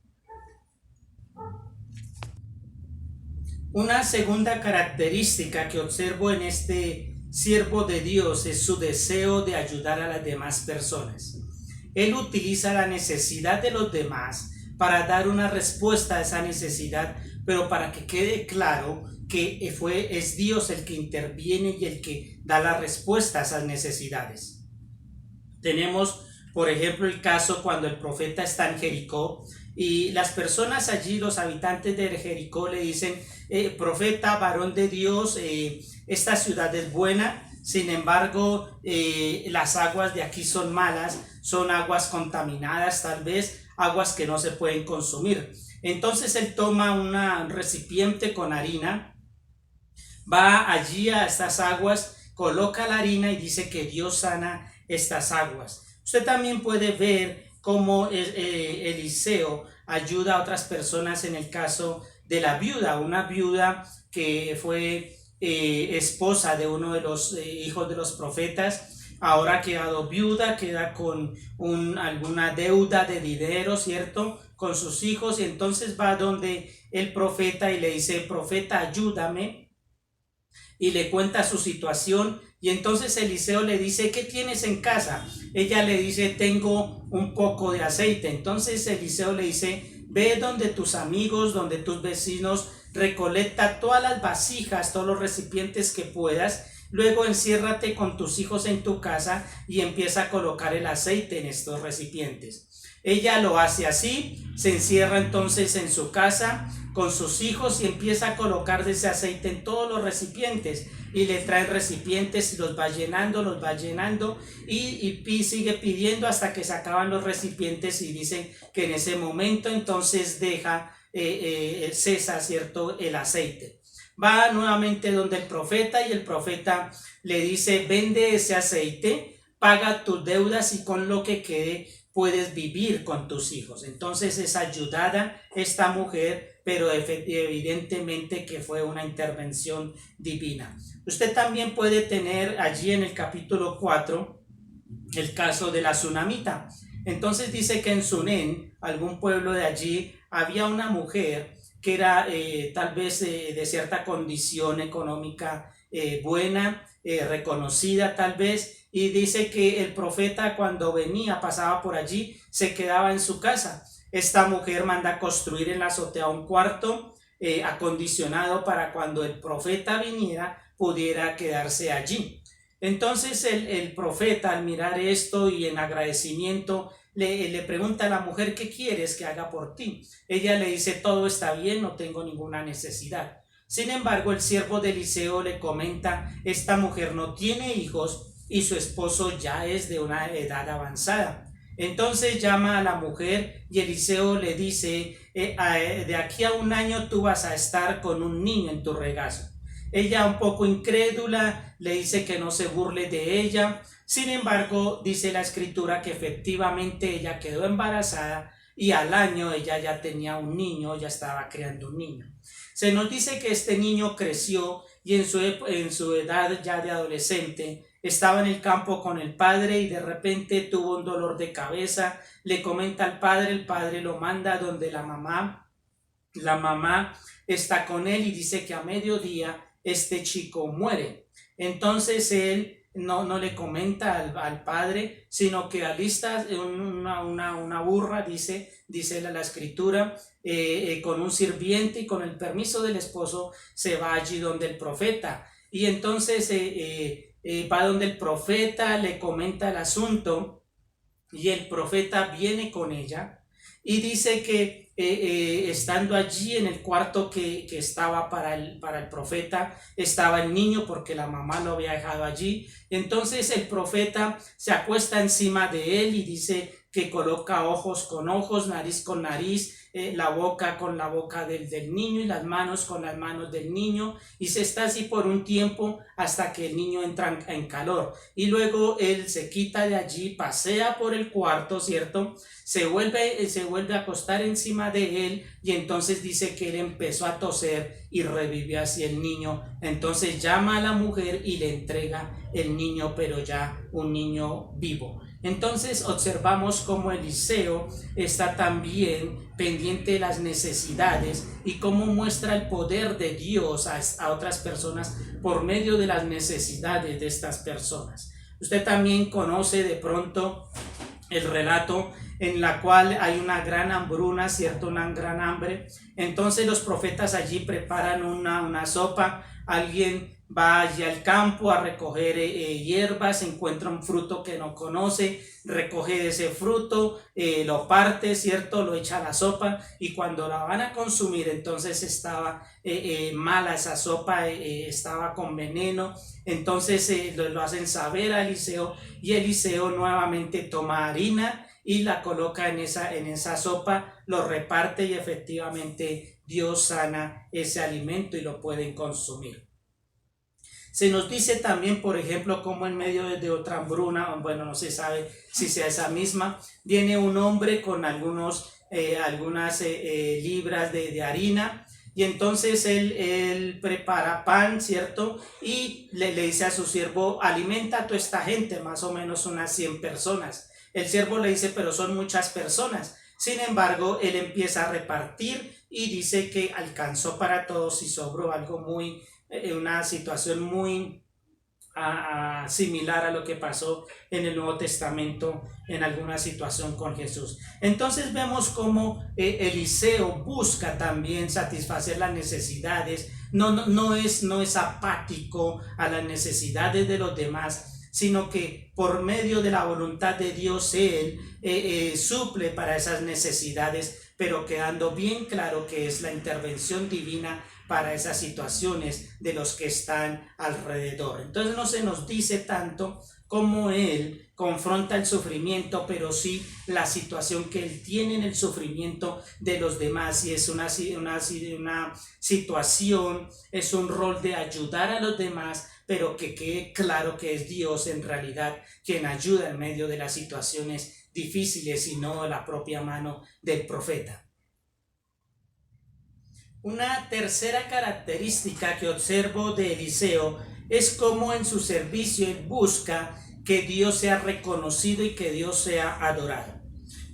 Una segunda característica que observo en este siervo de Dios es su deseo de ayudar a las demás personas. Él utiliza la necesidad de los demás para dar una respuesta a esa necesidad, pero para que quede claro que es Dios el que interviene y el que da la respuesta a esas necesidades. Tenemos, por ejemplo, el caso cuando el profeta está en Jericó y las personas allí, los habitantes de Jericó, le dicen: profeta, varón de Dios, esta ciudad es buena, sin embargo las aguas de aquí son malas, son aguas contaminadas, tal vez aguas que no se pueden consumir. Entonces él toma un recipiente con harina, va allí a estas aguas, coloca la harina y dice que Dios sana estas aguas. Usted también puede ver cómo Eliseo ayuda a otras personas en el caso de la viuda, una viuda que fue esposa de uno de los hijos de los profetas. Ahora ha quedado viuda, queda con alguna deuda de dinero, ¿cierto?, con sus hijos, y entonces va donde el profeta y le dice: profeta, ayúdame, y le cuenta su situación. Y entonces Eliseo le dice: ¿qué tienes en casa? Ella le dice: tengo un poco de aceite. Entonces Eliseo le dice: ve donde tus amigos, donde tus vecinos, recolecta todas las vasijas, todos los recipientes que puedas, luego enciérrate con tus hijos en tu casa y empieza a colocar el aceite en estos recipientes. Ella lo hace así, se encierra entonces en su casa con sus hijos y empieza a colocar de ese aceite en todos los recipientes, y le traen recipientes y los va llenando y sigue pidiendo hasta que se acaban los recipientes, y dicen que en ese momento entonces cesa, ¿cierto?, el aceite. Va nuevamente donde el profeta y el profeta le dice: vende ese aceite, paga tus deudas y con lo que quede puedes vivir con tus hijos. Entonces es ayudada esta mujer, pero evidentemente que fue una intervención divina. Usted también puede tener allí en el capítulo 4 el caso de la Sunamita. Entonces dice que en Sunén, algún pueblo de allí, había una mujer que era tal vez de cierta condición económica buena, reconocida tal vez, y dice que el profeta cuando pasaba por allí, se quedaba en su casa. Esta mujer manda construir en la azotea un cuarto acondicionado para cuando el profeta viniera pudiera quedarse allí. Entonces el profeta, al mirar esto y en agradecimiento, le pregunta a la mujer: ¿qué quieres que haga por ti? Ella le dice: todo está bien, no tengo ninguna necesidad. Sin embargo, el siervo de Eliseo le comenta: esta mujer no tiene hijos y su esposo ya es de una edad avanzada. Entonces llama a la mujer y Eliseo le dice: de aquí a 1 año tú vas a estar con un niño en tu regazo. Ella, un poco incrédula, le dice que no se burle de ella. Sin embargo, dice la escritura que efectivamente ella quedó embarazada y al año ella ya tenía un niño, ya estaba creando un niño. Se nos dice que este niño creció y en su edad ya de adolescente estaba en el campo con el padre y de repente tuvo un dolor de cabeza, le comenta al padre, el padre lo manda donde la mamá está con él y dice que a mediodía este chico muere. Entonces él no le comenta al padre, sino que alista una burra, dice la escritura, con un sirviente y con el permiso del esposo se va allí donde el profeta. Y entonces va donde el profeta, le comenta el asunto y el profeta viene con ella y dice que estando allí en el cuarto que estaba para el profeta, estaba el niño porque la mamá lo había dejado allí. Entonces el profeta se acuesta encima de él y dice que coloca ojos con ojos, nariz con nariz, la boca con la boca del niño y las manos con las manos del niño, y se está así por un tiempo hasta que el niño entra en calor, y luego él se quita de allí, pasea por el cuarto, ¿cierto? Se vuelve a acostar encima de él, y entonces dice que él empezó a toser y revivió así el niño. Entonces llama a la mujer y le entrega el niño, pero ya un niño vivo. Entonces observamos cómo Eliseo está también pendiente de las necesidades y cómo muestra el poder de Dios a otras personas por medio de las necesidades de estas personas. Usted también conoce de pronto el relato en la cual hay una gran hambruna, ¿cierto? Una gran hambre. Entonces los profetas allí preparan una sopa. Alguien va allí al campo a recoger hierbas, encuentra un fruto que no conoce, recoge ese fruto, lo parte, ¿cierto? Lo echa a la sopa, y cuando la van a consumir, entonces estaba mala esa sopa, estaba con veneno. Entonces lo hacen saber a Eliseo, y Eliseo nuevamente toma harina y la coloca en esa sopa, lo reparte, y efectivamente Dios sana ese alimento y lo pueden consumir. Se nos dice también, por ejemplo, como en medio de otra hambruna, bueno, no se sabe si sea esa misma, viene un hombre con algunas libras de harina, y entonces él prepara pan, ¿cierto? Y le dice a su siervo, alimenta a toda esta gente, más o menos unas 100 personas. El siervo le dice, pero son muchas personas. Sin embargo, él empieza a repartir y dice que alcanzó para todos y sobró algo una situación muy similar a lo que pasó en el Nuevo Testamento en alguna situación con Jesús. Entonces vemos cómo Eliseo busca también satisfacer las necesidades, no es apático a las necesidades de los demás, sino que por medio de la voluntad de Dios él suple para esas necesidades, pero quedando bien claro que es la intervención divina para esas situaciones de los que están alrededor. Entonces no se nos dice tanto cómo él confronta el sufrimiento, pero sí la situación que él tiene en el sufrimiento de los demás, y es una situación, es un rol de ayudar a los demás, pero que quede claro que es Dios en realidad quien ayuda en medio de las situaciones difíciles y no la propia mano del profeta. Una tercera característica que observo de Eliseo es cómo en su servicio él busca que Dios sea reconocido y que Dios sea adorado.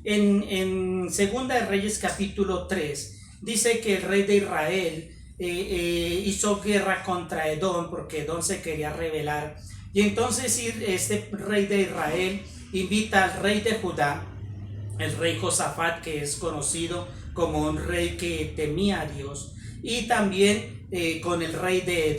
En Segunda de Reyes capítulo 3 dice que el rey de Israel hizo guerra contra Edom porque Edom se quería rebelar, y entonces este rey de Israel invita al rey de Judá, el rey Josafat, que es conocido como un rey que temía a Dios, y también con el rey de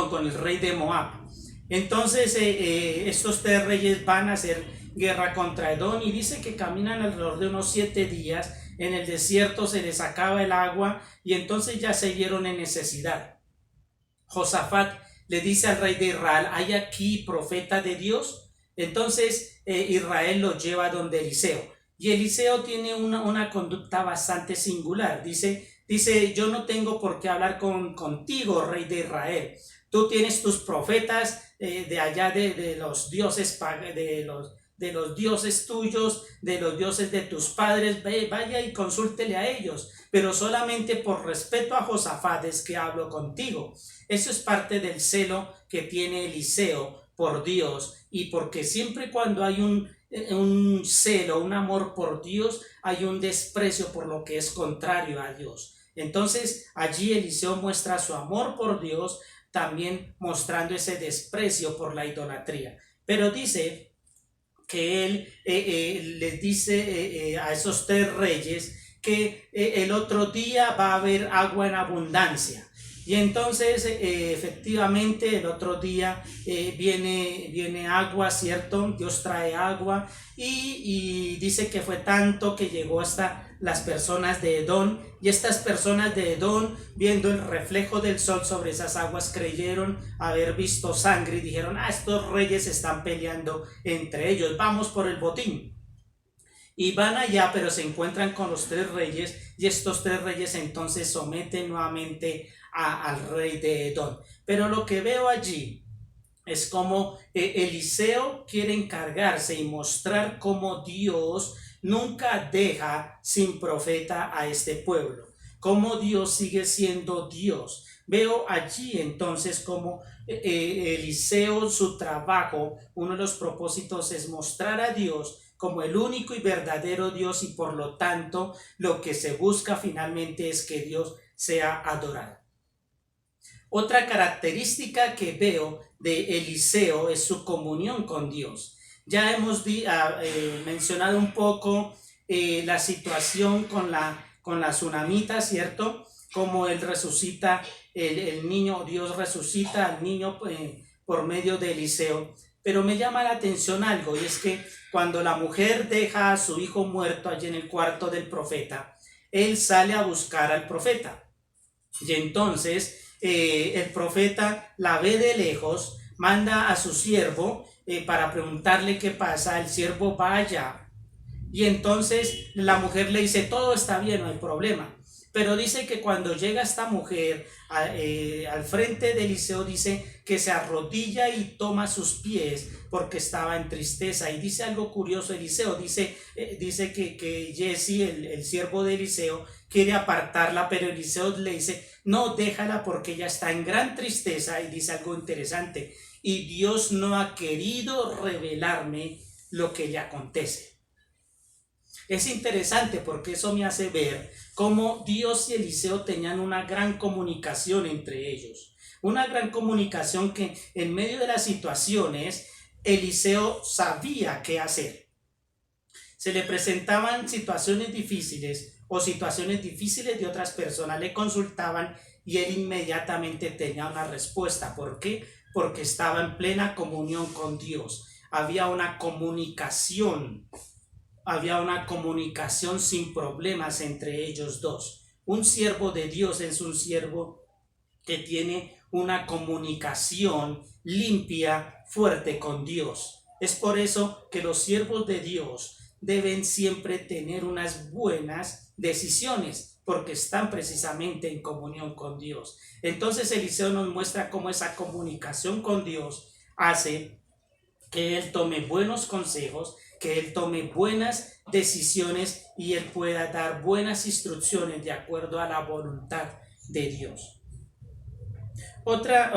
con el rey de Moab. Entonces estos tres reyes van a hacer guerra contra Edom, y dice que caminan alrededor de unos 7 días. En el desierto se les acaba el agua, y entonces ya se vieron en necesidad. Josafat le dice al rey de Israel, ¿hay aquí profeta de Dios? Entonces Israel lo lleva donde Eliseo, y Eliseo tiene una conducta bastante singular. Dice, yo no tengo por qué hablar contigo, rey de Israel. Tú tienes tus profetas de allá de los dioses, de los dioses tuyos, de los dioses de tus padres, vaya y consúltele a ellos, pero solamente por respeto a Josafat es que hablo contigo. Eso es parte del celo que tiene Eliseo por Dios, y porque siempre cuando hay un celo, un amor por Dios, hay un desprecio por lo que es contrario a Dios. Entonces allí Eliseo muestra su amor por Dios, también mostrando ese desprecio por la idolatría. Pero dice que él les dice a esos 3 reyes que el otro día va a haber agua en abundancia. Y entonces efectivamente el otro día viene agua, ¿cierto? Dios trae agua y dice que fue tanto que llegó hasta las personas de Edom, y estas personas de Edom, viendo el reflejo del sol sobre esas aguas, creyeron haber visto sangre y dijeron: estos reyes están peleando entre ellos, vamos por el botín. Y van allá, pero se encuentran con los 3 reyes, y estos 3 reyes entonces someten nuevamente al rey de Edom. Pero lo que veo allí es como Eliseo quiere encargarse y mostrar cómo Dios nunca deja sin profeta a este pueblo, cómo Dios sigue siendo Dios. Veo allí entonces como Eliseo, su trabajo, uno de los propósitos es mostrar a Dios como el único y verdadero Dios, y por lo tanto lo que se busca finalmente es que Dios sea adorado. Otra característica que veo de Eliseo es su comunión con Dios. Ya hemos mencionado un poco la situación con la tsunamita, ¿cierto? Como él resucita, el niño, Dios resucita al niño por medio de Eliseo. Pero me llama la atención algo, y es que cuando la mujer deja a su hijo muerto allí en el cuarto del profeta, él sale a buscar al profeta. Y entonces el profeta la ve de lejos, manda a su siervo para preguntarle qué pasa. El siervo va allá, y entonces la mujer le dice: todo está bien, no hay problema. Pero dice que cuando llega esta mujer al frente de Eliseo, dice que se arrodilla y toma sus pies porque estaba en tristeza. Y dice algo curioso Eliseo, dice que Jesse, el siervo de Eliseo, quiere apartarla, pero Eliseo le dice: no, déjala porque ella está en gran tristeza. Y dice algo interesante: y Dios no ha querido revelarme lo que le acontece. Es interesante porque eso me hace ver cómo Dios y Eliseo tenían una gran comunicación entre ellos. Una gran comunicación que en medio de las situaciones Eliseo sabía qué hacer. Se le presentaban situaciones difíciles o situaciones difíciles de otras personas, le consultaban y él inmediatamente tenía una respuesta. ¿Por qué? Porque estaba en plena comunión con Dios. Había una comunicación sin problemas entre ellos dos. Un siervo de Dios es un siervo que tiene una comunicación limpia, fuerte con Dios. Es por eso que los siervos de Dios deben siempre tener unas buenas decisiones, porque están precisamente en comunión con Dios. Entonces Eliseo nos muestra cómo esa comunicación con Dios hace que él tome buenos consejos, que él tome buenas decisiones y él pueda dar buenas instrucciones de acuerdo a la voluntad de Dios. Otra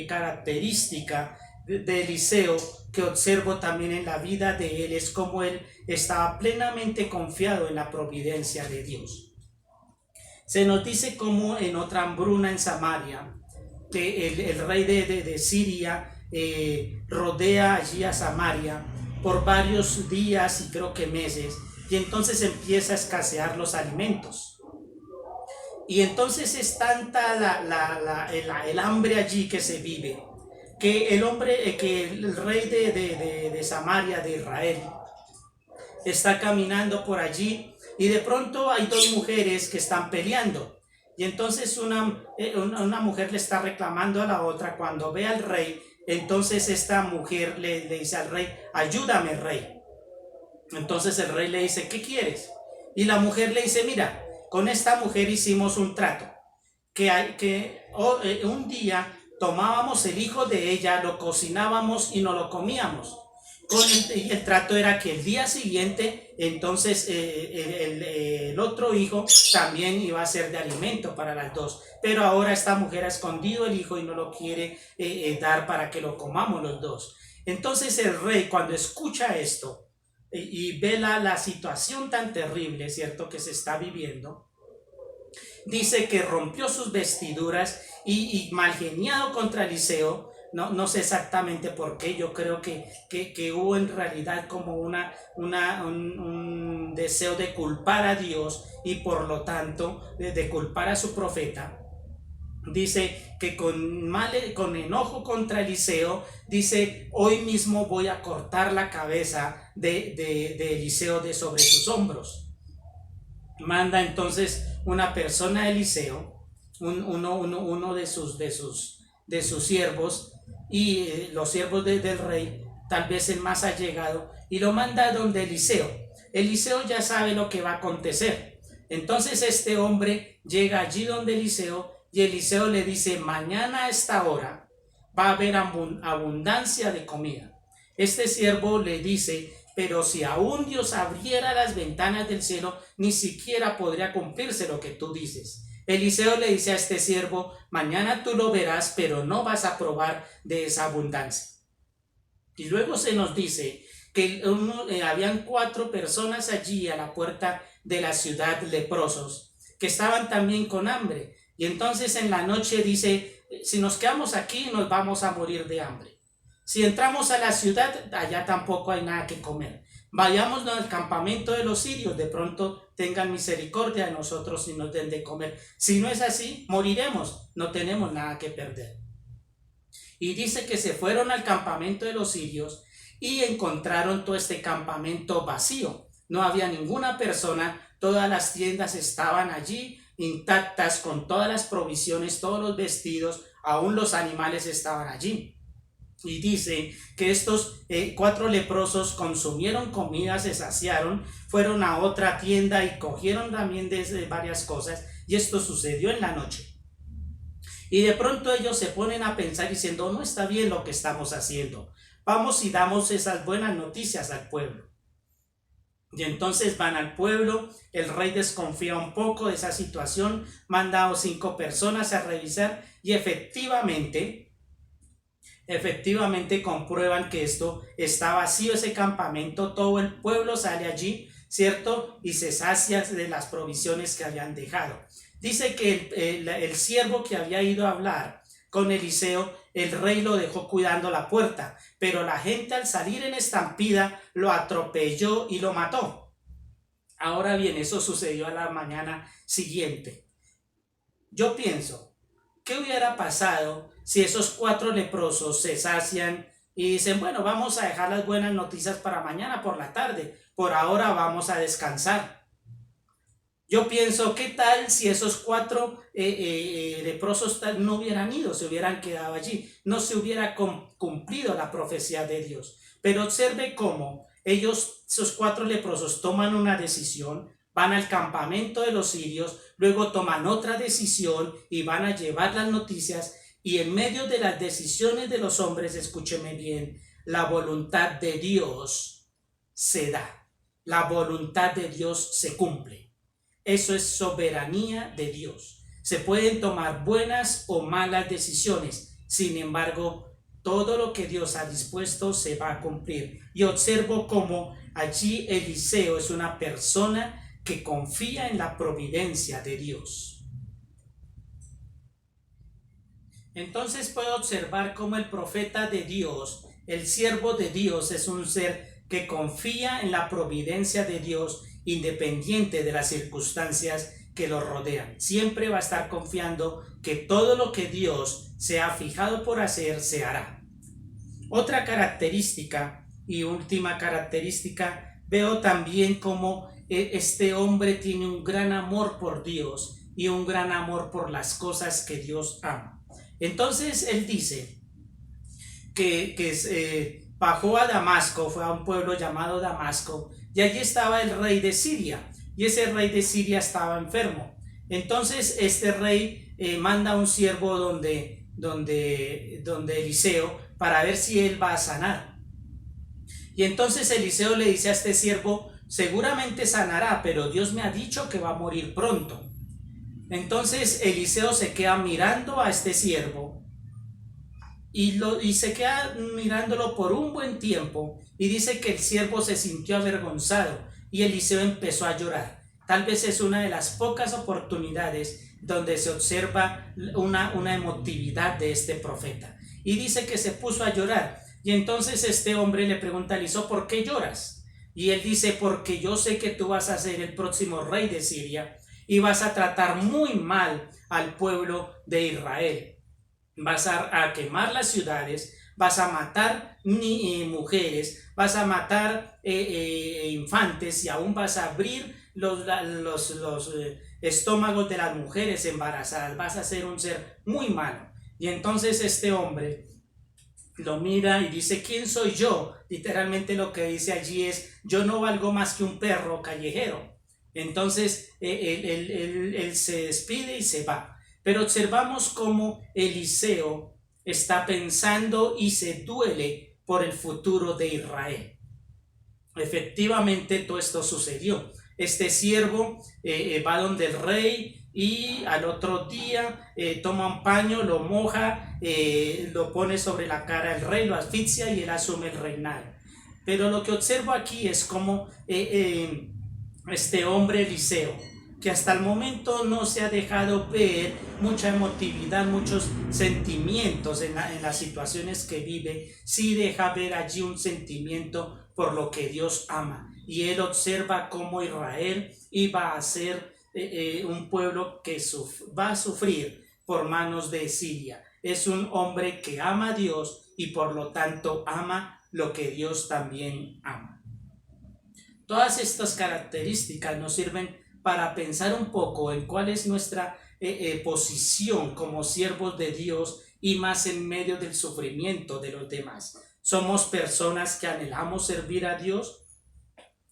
característica de Eliseo que observo también en la vida de él es cómo él estaba plenamente confiado en la providencia de Dios. Se nos dice como en otra hambruna en Samaria, que el rey de Siria rodea allí a Samaria por varios días y creo que meses, y entonces empieza a escasear los alimentos. Y entonces es tanta el hambre allí que se vive, que el rey de Samaria, de Israel, está caminando por allí y de pronto hay 2 mujeres que están peleando. Y entonces una mujer le está reclamando a la otra. Cuando ve al rey, entonces esta mujer le dice al rey: ayúdame, rey. Entonces el rey le dice: ¿qué quieres? Y la mujer le dice: mira, con esta mujer hicimos un trato, que un día tomábamos el hijo de ella, lo cocinábamos y nos lo comíamos, y el trato era que el día siguiente, entonces el otro hijo también iba a ser de alimento para las dos. Pero ahora esta mujer ha escondido el hijo y no lo quiere dar para que lo comamos los dos. Entonces el rey, cuando escucha esto y ve la situación tan terrible, ¿cierto?, que se está viviendo, dice que rompió sus vestiduras y malgeniado contra Eliseo. No sé exactamente por qué. Yo creo que hubo en realidad como un deseo de culpar a Dios y por lo tanto de culpar a su profeta. Dice que con enojo contra Eliseo, dice: hoy mismo voy a cortar la cabeza de Eliseo de sobre sus hombros. Manda entonces una persona a Eliseo, uno de sus siervos, y los siervos del rey, tal vez el más allegado, y lo manda donde Eliseo. Eliseo ya sabe lo que va a acontecer. Entonces este hombre llega allí donde Eliseo, y Eliseo le dice: mañana a esta hora va a haber abundancia de comida. Este siervo le dice: pero si aún Dios abriera las ventanas del cielo, ni siquiera podría cumplirse lo que tú dices. Eliseo le dice a este siervo: mañana tú lo verás, pero no vas a probar de esa abundancia. Y luego se nos dice que habían 4 personas allí a la puerta de la ciudad, leprosos, que estaban también con hambre. Y entonces en la noche dice: si nos quedamos aquí nos vamos a morir de hambre. Si entramos a la ciudad, allá tampoco hay nada que comer. Vayámonos al campamento de los sirios, de pronto tengan misericordia de nosotros y nos den de comer. Si no es así, moriremos, no tenemos nada que perder. Y dice que se fueron al campamento de los sirios y encontraron todo este campamento vacío. No había ninguna persona, todas las tiendas estaban allí intactas, con todas las provisiones, todos los vestidos, aún los animales estaban allí. Y dice que estos 4 leprosos consumieron comida, se saciaron, fueron a otra tienda y cogieron también de varias cosas, y esto sucedió en la noche. Y de pronto ellos se ponen a pensar diciendo: no está bien lo que estamos haciendo, vamos y damos esas buenas noticias al pueblo. Y entonces van al pueblo, el rey desconfía un poco de esa situación, manda a 5 personas a revisar y efectivamente comprueban que esto está vacío, ese campamento, todo el pueblo sale allí, ¿cierto? Y se sacia de las provisiones que habían dejado. Dice que el siervo que había ido a hablar con Eliseo, el rey lo dejó cuidando la puerta, pero la gente al salir en estampida lo atropelló y lo mató. Ahora bien, eso sucedió a la mañana siguiente. Yo pienso, ¿qué hubiera pasado si esos 4 leprosos se sacian y dicen: bueno, vamos a dejar las buenas noticias para mañana por la tarde, por ahora vamos a descansar? Yo pienso, ¿qué tal si esos 4 leprosos no hubieran ido, se hubieran quedado allí? No se hubiera cumplido la profecía de Dios. Pero observe cómo esos 4 leprosos toman una decisión, van al campamento de los sirios, luego toman otra decisión y van a llevar las noticias. Y en medio de las decisiones de los hombres, escúcheme bien, la voluntad de Dios se da. La voluntad de Dios se cumple. Eso es soberanía de Dios. Se pueden tomar buenas o malas decisiones. Sin embargo, todo lo que Dios ha dispuesto se va a cumplir. Y observo cómo allí Eliseo es una persona que confía en la providencia de Dios. Entonces puedo observar cómo el profeta de Dios, el siervo de Dios, es un ser que confía en la providencia de Dios independiente de las circunstancias que lo rodean. Siempre va a estar confiando que todo lo que Dios se ha fijado por hacer se hará. Otra característica y última característica, veo también cómo este hombre tiene un gran amor por Dios y un gran amor por las cosas que Dios ama. Entonces él dice que bajó a Damasco, fue a un pueblo llamado Damasco, y allí estaba el rey de Siria, y ese rey de Siria estaba enfermo. Entonces este rey manda a un siervo donde Eliseo para ver si él va a sanar. Y entonces Eliseo le dice a este siervo, seguramente sanará, pero Dios me ha dicho que va a morir pronto. Entonces Eliseo se queda mirando a este siervo y se queda mirándolo por un buen tiempo, y dice que el siervo se sintió avergonzado y Eliseo empezó a llorar. Tal vez es una de las pocas oportunidades donde se observa una emotividad de este profeta. Y dice que se puso a llorar. Y entonces este hombre le pregunta a Eliseo, ¿por qué lloras? Y él dice, porque yo sé que tú vas a ser el próximo rey de Siria y vas a tratar muy mal al pueblo de Israel. Vas a quemar las ciudades, vas a matar mujeres, vas a matar infantes, y aún vas a abrir los estómagos de las mujeres embarazadas. Vas a ser un ser muy malo. Y entonces este hombre lo mira y dice, ¿quién soy yo? Literalmente lo que dice allí es, yo no valgo más que un perro callejero. Entonces él se despide y se va. Pero observamos cómo Eliseo está pensando y se duele por el futuro de Israel. Efectivamente, todo esto sucedió. Este siervo va donde el rey, y al otro día toma un paño, lo moja, lo pone sobre la cara del rey, lo asfixia y él asume el reinado. Pero lo que observo aquí es como este hombre Eliseo, que hasta el momento no se ha dejado ver mucha emotividad, muchos sentimientos en las situaciones que vive, sí deja ver allí un sentimiento por lo que Dios ama. Y él observa cómo Israel iba a ser un pueblo que va a sufrir por manos de Siria. Es un hombre que ama a Dios y por lo tanto ama lo que Dios también ama. Todas estas características nos sirven para pensar un poco en cuál es nuestra posición como siervos de Dios, y más en medio del sufrimiento de los demás. ¿Somos personas que anhelamos servir a Dios?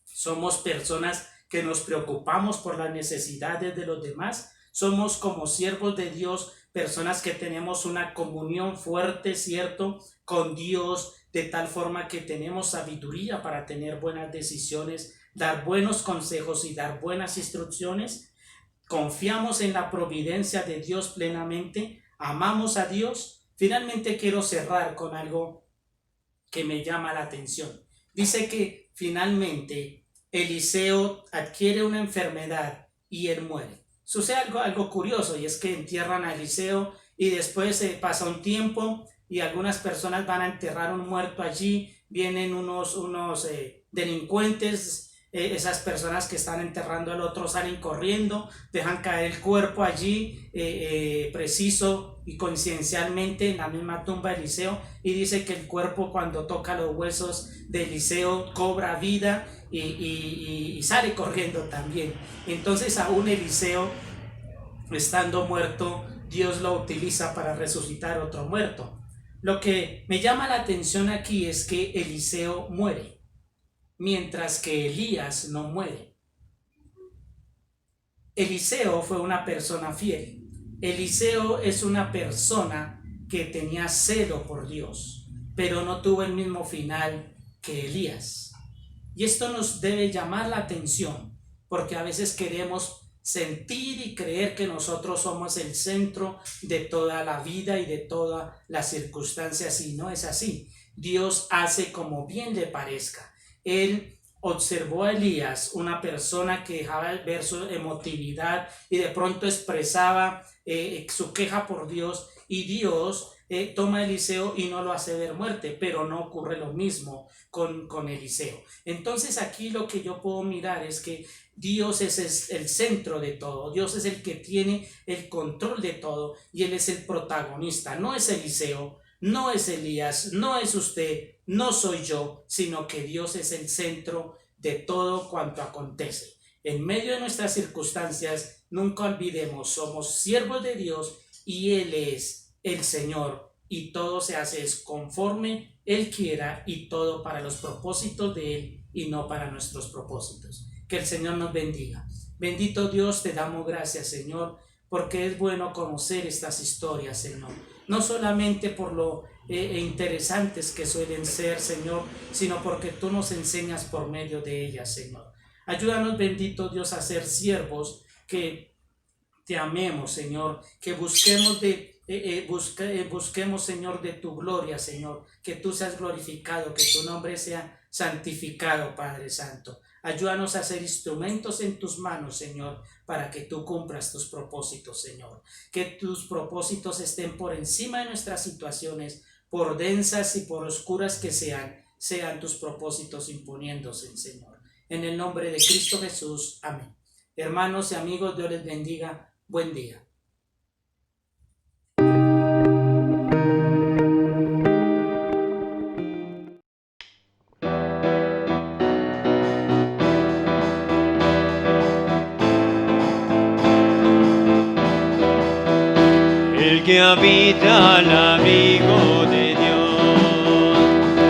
¿Somos personas que nos preocupamos por las necesidades de los demás? ¿Somos como siervos de Dios personas que tenemos una comunión fuerte, cierto, con Dios, de tal forma que tenemos sabiduría para tener buenas decisiones, dar buenos consejos y dar buenas instrucciones? ¿Confiamos en la providencia de Dios plenamente? ¿Amamos a Dios? Finalmente quiero cerrar con algo que me llama la atención. Dice que finalmente Eliseo adquiere una enfermedad y él muere. Sucede algo curioso, y es que entierran a Eliseo y después pasa un tiempo y algunas personas van a enterrar un muerto allí. Vienen unos delincuentes, esas personas que están enterrando al otro salen corriendo, dejan caer el cuerpo allí preciso y coincidencialmente en la misma tumba de Eliseo, y dice que el cuerpo, cuando toca los huesos de Eliseo, cobra vida y sale corriendo también. Entonces aún Eliseo, estando muerto, Dios lo utiliza para resucitar otro muerto. Lo que me llama la atención aquí es que Eliseo muere, mientras que Elías no muere. Eliseo fue una persona fiel. Eliseo es una persona que tenía celo por Dios, pero no tuvo el mismo final que Elías. Y esto nos debe llamar la atención, porque a veces queremos sentir y creer que nosotros somos el centro de toda la vida y de todas las circunstancias, y no es así. Dios hace como bien le parezca. Él observó a Elías, una persona que dejaba ver su emotividad y de pronto expresaba su queja por Dios, y Dios toma a Eliseo y no lo hace ver muerte, pero no ocurre lo mismo con Eliseo. Entonces aquí lo que yo puedo mirar es que Dios es el centro de todo, Dios es el que tiene el control de todo y Él es el protagonista. No es Eliseo, no es Elías, no es usted, no soy yo, sino que Dios es el centro de todo cuanto acontece. En medio de nuestras circunstancias, nunca olvidemos, somos siervos de Dios y Él es el Señor, y todo se hace conforme Él quiera, y todo para los propósitos de Él y no para nuestros propósitos. Que el Señor nos bendiga. Bendito Dios, te damos gracias, Señor, porque es bueno conocer estas historias, Señor. No solamente por lo interesantes que suelen ser, Señor, sino porque tú nos enseñas por medio de ellas, Señor. Ayúdanos, bendito Dios, a ser siervos que te amemos, Señor, que busquemos busquemos, Señor, de tu gloria, Señor, que tú seas glorificado, que tu nombre sea santificado, Padre Santo. Ayúdanos a ser instrumentos en tus manos, Señor, para que tú cumplas tus propósitos, Señor. Que tus propósitos estén por encima de nuestras situaciones, por densas y por oscuras que sean tus propósitos imponiéndose, Señor. En el nombre de Cristo Jesús. Amén. Hermanos y amigos, Dios les bendiga. Buen día. El que habita al abrigo de Dios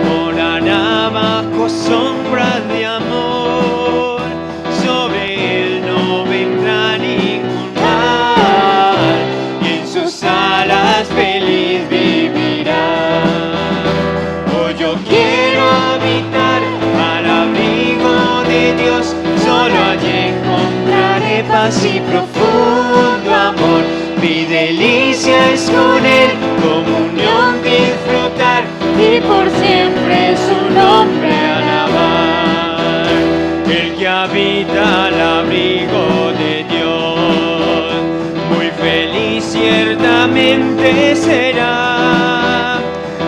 morará bajo sombra de amor. Sobre él no vendrá ningún mal, y en sus alas feliz vivirá. Oh, yo quiero habitar al abrigo de Dios, solo allí encontraré paz y profundo amor. Mi delicia es con él, comunión disfrutar, y por siempre su nombre alabar. El que habita al abrigo de Dios, muy feliz ciertamente será.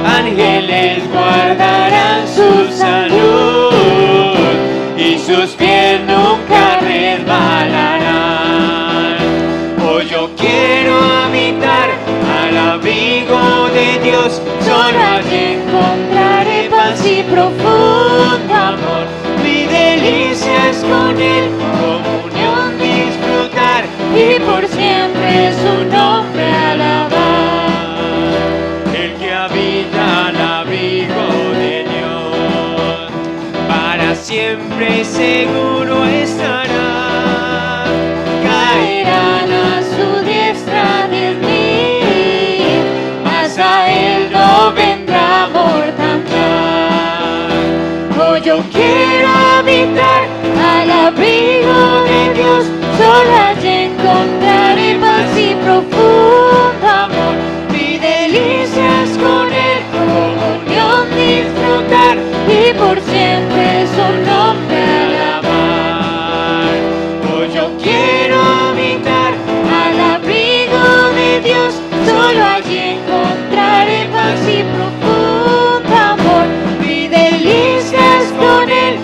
Ángeles guardarán su salud, y sus pies nunca resbalarán. Oh, yo quiero habitar al abrigo de Dios, solo allí encontraré paz y profundo amor. Mi delicia es con él, comunión disfrutar, y por siempre su nombre alabar. El que habita al abrigo de Dios, para siempre seguro estará. Caerán a su diestra 10,000, mas a él no vendrá mortandad. Oh, yo quiero habitar al abrigo de Dios, solo allí encontraré paz y profundo amor. Mi delicia es con él, comunión disfrutar, y por siempre su nombre alabar. Oh, yo quiero habitar al abrigo de Dios, solo allí encontraré paz y profundo amor. Mi delicia es con él,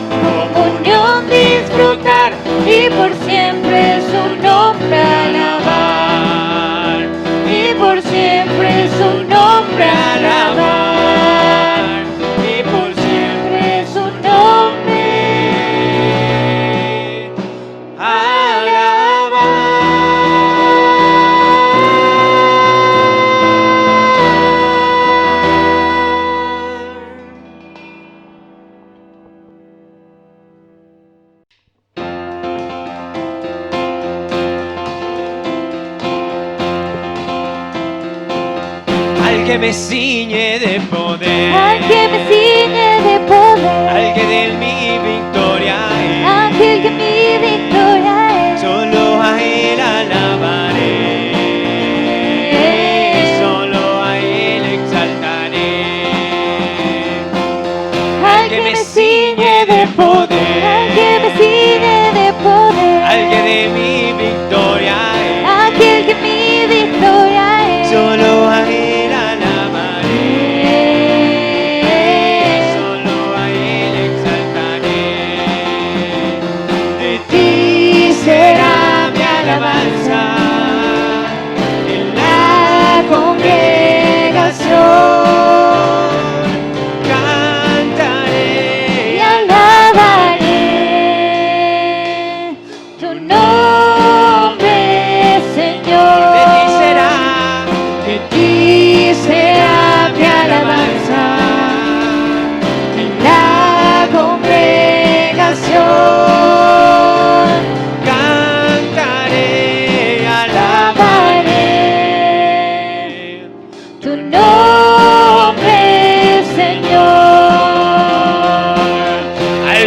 comunión disfrutar, y por siempre su nombre alabar. Y por siempre su nombre alabar. Y por siempre su nombre al que me ciñe de poder, al que me ciñe de poder, al que de mi victoria es, aquel que mi victoria es. solo a él alabaré, solo a él exaltaré. Al que me ciñe de poder, al que me ciñe de poder, al que de mi victoria es, aquel que mi victoria es. solo a él alabaré, solo a él exaltaré. De ti será mi alabanza en la congregación. Cantaré Y alabaré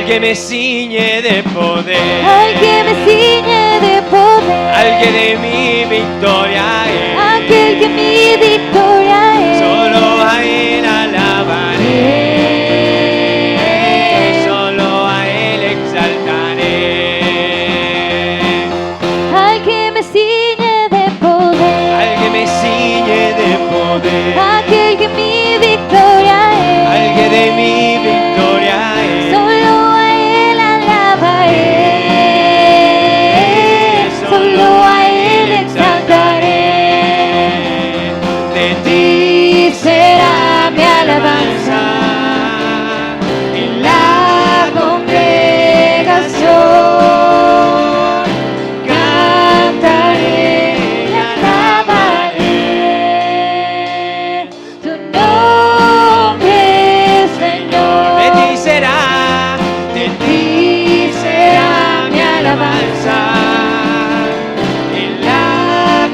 que me ciñe de poder, al que me ciñe de poder, al que de mi victoria es, aquel que mi victoria es. solo a Él alabaré, solo a Él exaltaré. Al que me ciñe de poder, Al que me ciñe de poder, aquel que mi victoria es. al que de mi victoria es, Solo a Él alabaré, solo a Él exaltaré. de ti Será mi alabanza en la congregación. Cantaré y alabaré tu nombre, Señor. de ti será Mi alabanza en la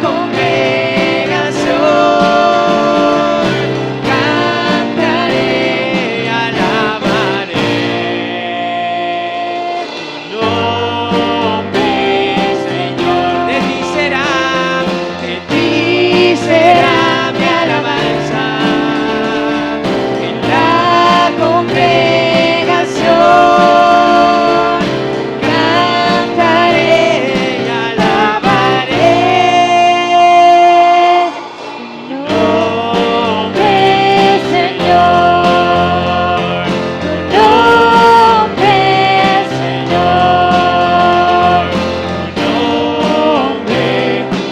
congregación. Cantaré y alabaré tu nombre, Señor. De ti será mi alabanza en la congregación. Cantaré y alabaré tu nombre, Señor, tu nombre, Señor, tu nombre,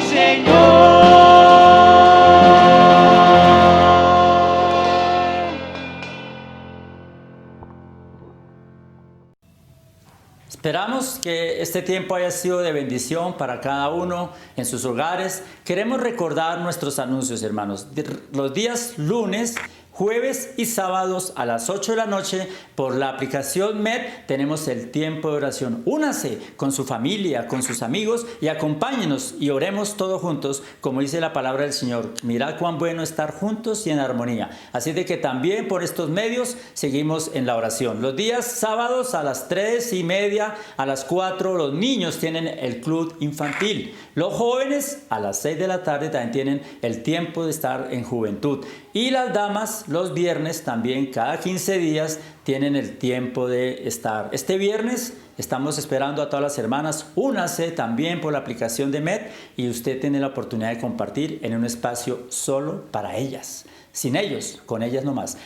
Señor. Esperamos que este tiempo haya sido de bendición para cada uno en sus hogares. Queremos recordar nuestros anuncios, hermanos. Los días lunes, jueves y sábados a las 8 de la noche por la aplicación MED tenemos el tiempo de oración. Únase con su familia, con sus amigos y acompáñenos y oremos todos juntos, como dice la palabra del Señor. Mirad cuán bueno estar juntos y en armonía. Así de que también por estos medios seguimos en la oración. Los días sábados a las 3:30, a las 4 los niños tienen el club infantil. Los jóvenes a las 6 de la tarde también tienen el tiempo de estar en juventud. Y las damas los viernes también cada 15 días tienen el tiempo de estar. Este viernes estamos esperando a todas las hermanas. Únase también por la aplicación de MED y usted tiene la oportunidad de compartir en un espacio solo para ellas. Sin ellos, con ellas nomás.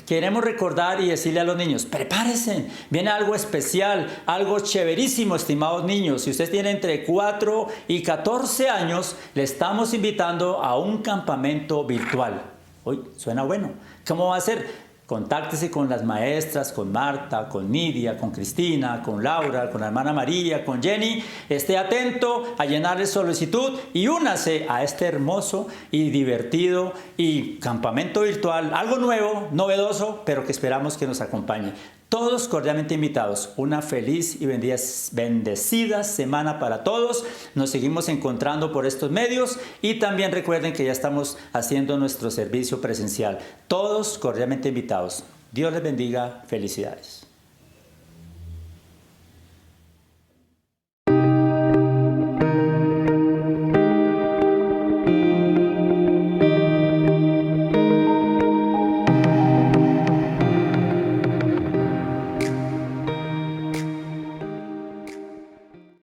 Queremos recordar y decirle a los niños, prepárense, viene algo especial, algo chéverísimo, estimados niños. Si usted tiene entre 4 y 14 años, le estamos invitando a un campamento virtual. Uy, suena bueno. ¿Cómo va a ser? Contáctese con las maestras, con Marta, con Nidia, con Cristina, con Laura, con la hermana María, con Jenny. Esté atento a llenarle solicitud y únase a este hermoso y divertido y campamento virtual. Algo nuevo, novedoso, pero que esperamos que nos acompañe. Todos cordialmente invitados. Una feliz y bendecida semana para todos. Nos seguimos encontrando por estos medios y también recuerden que ya estamos haciendo nuestro servicio presencial. Todos cordialmente invitados. Dios les bendiga. Felicidades.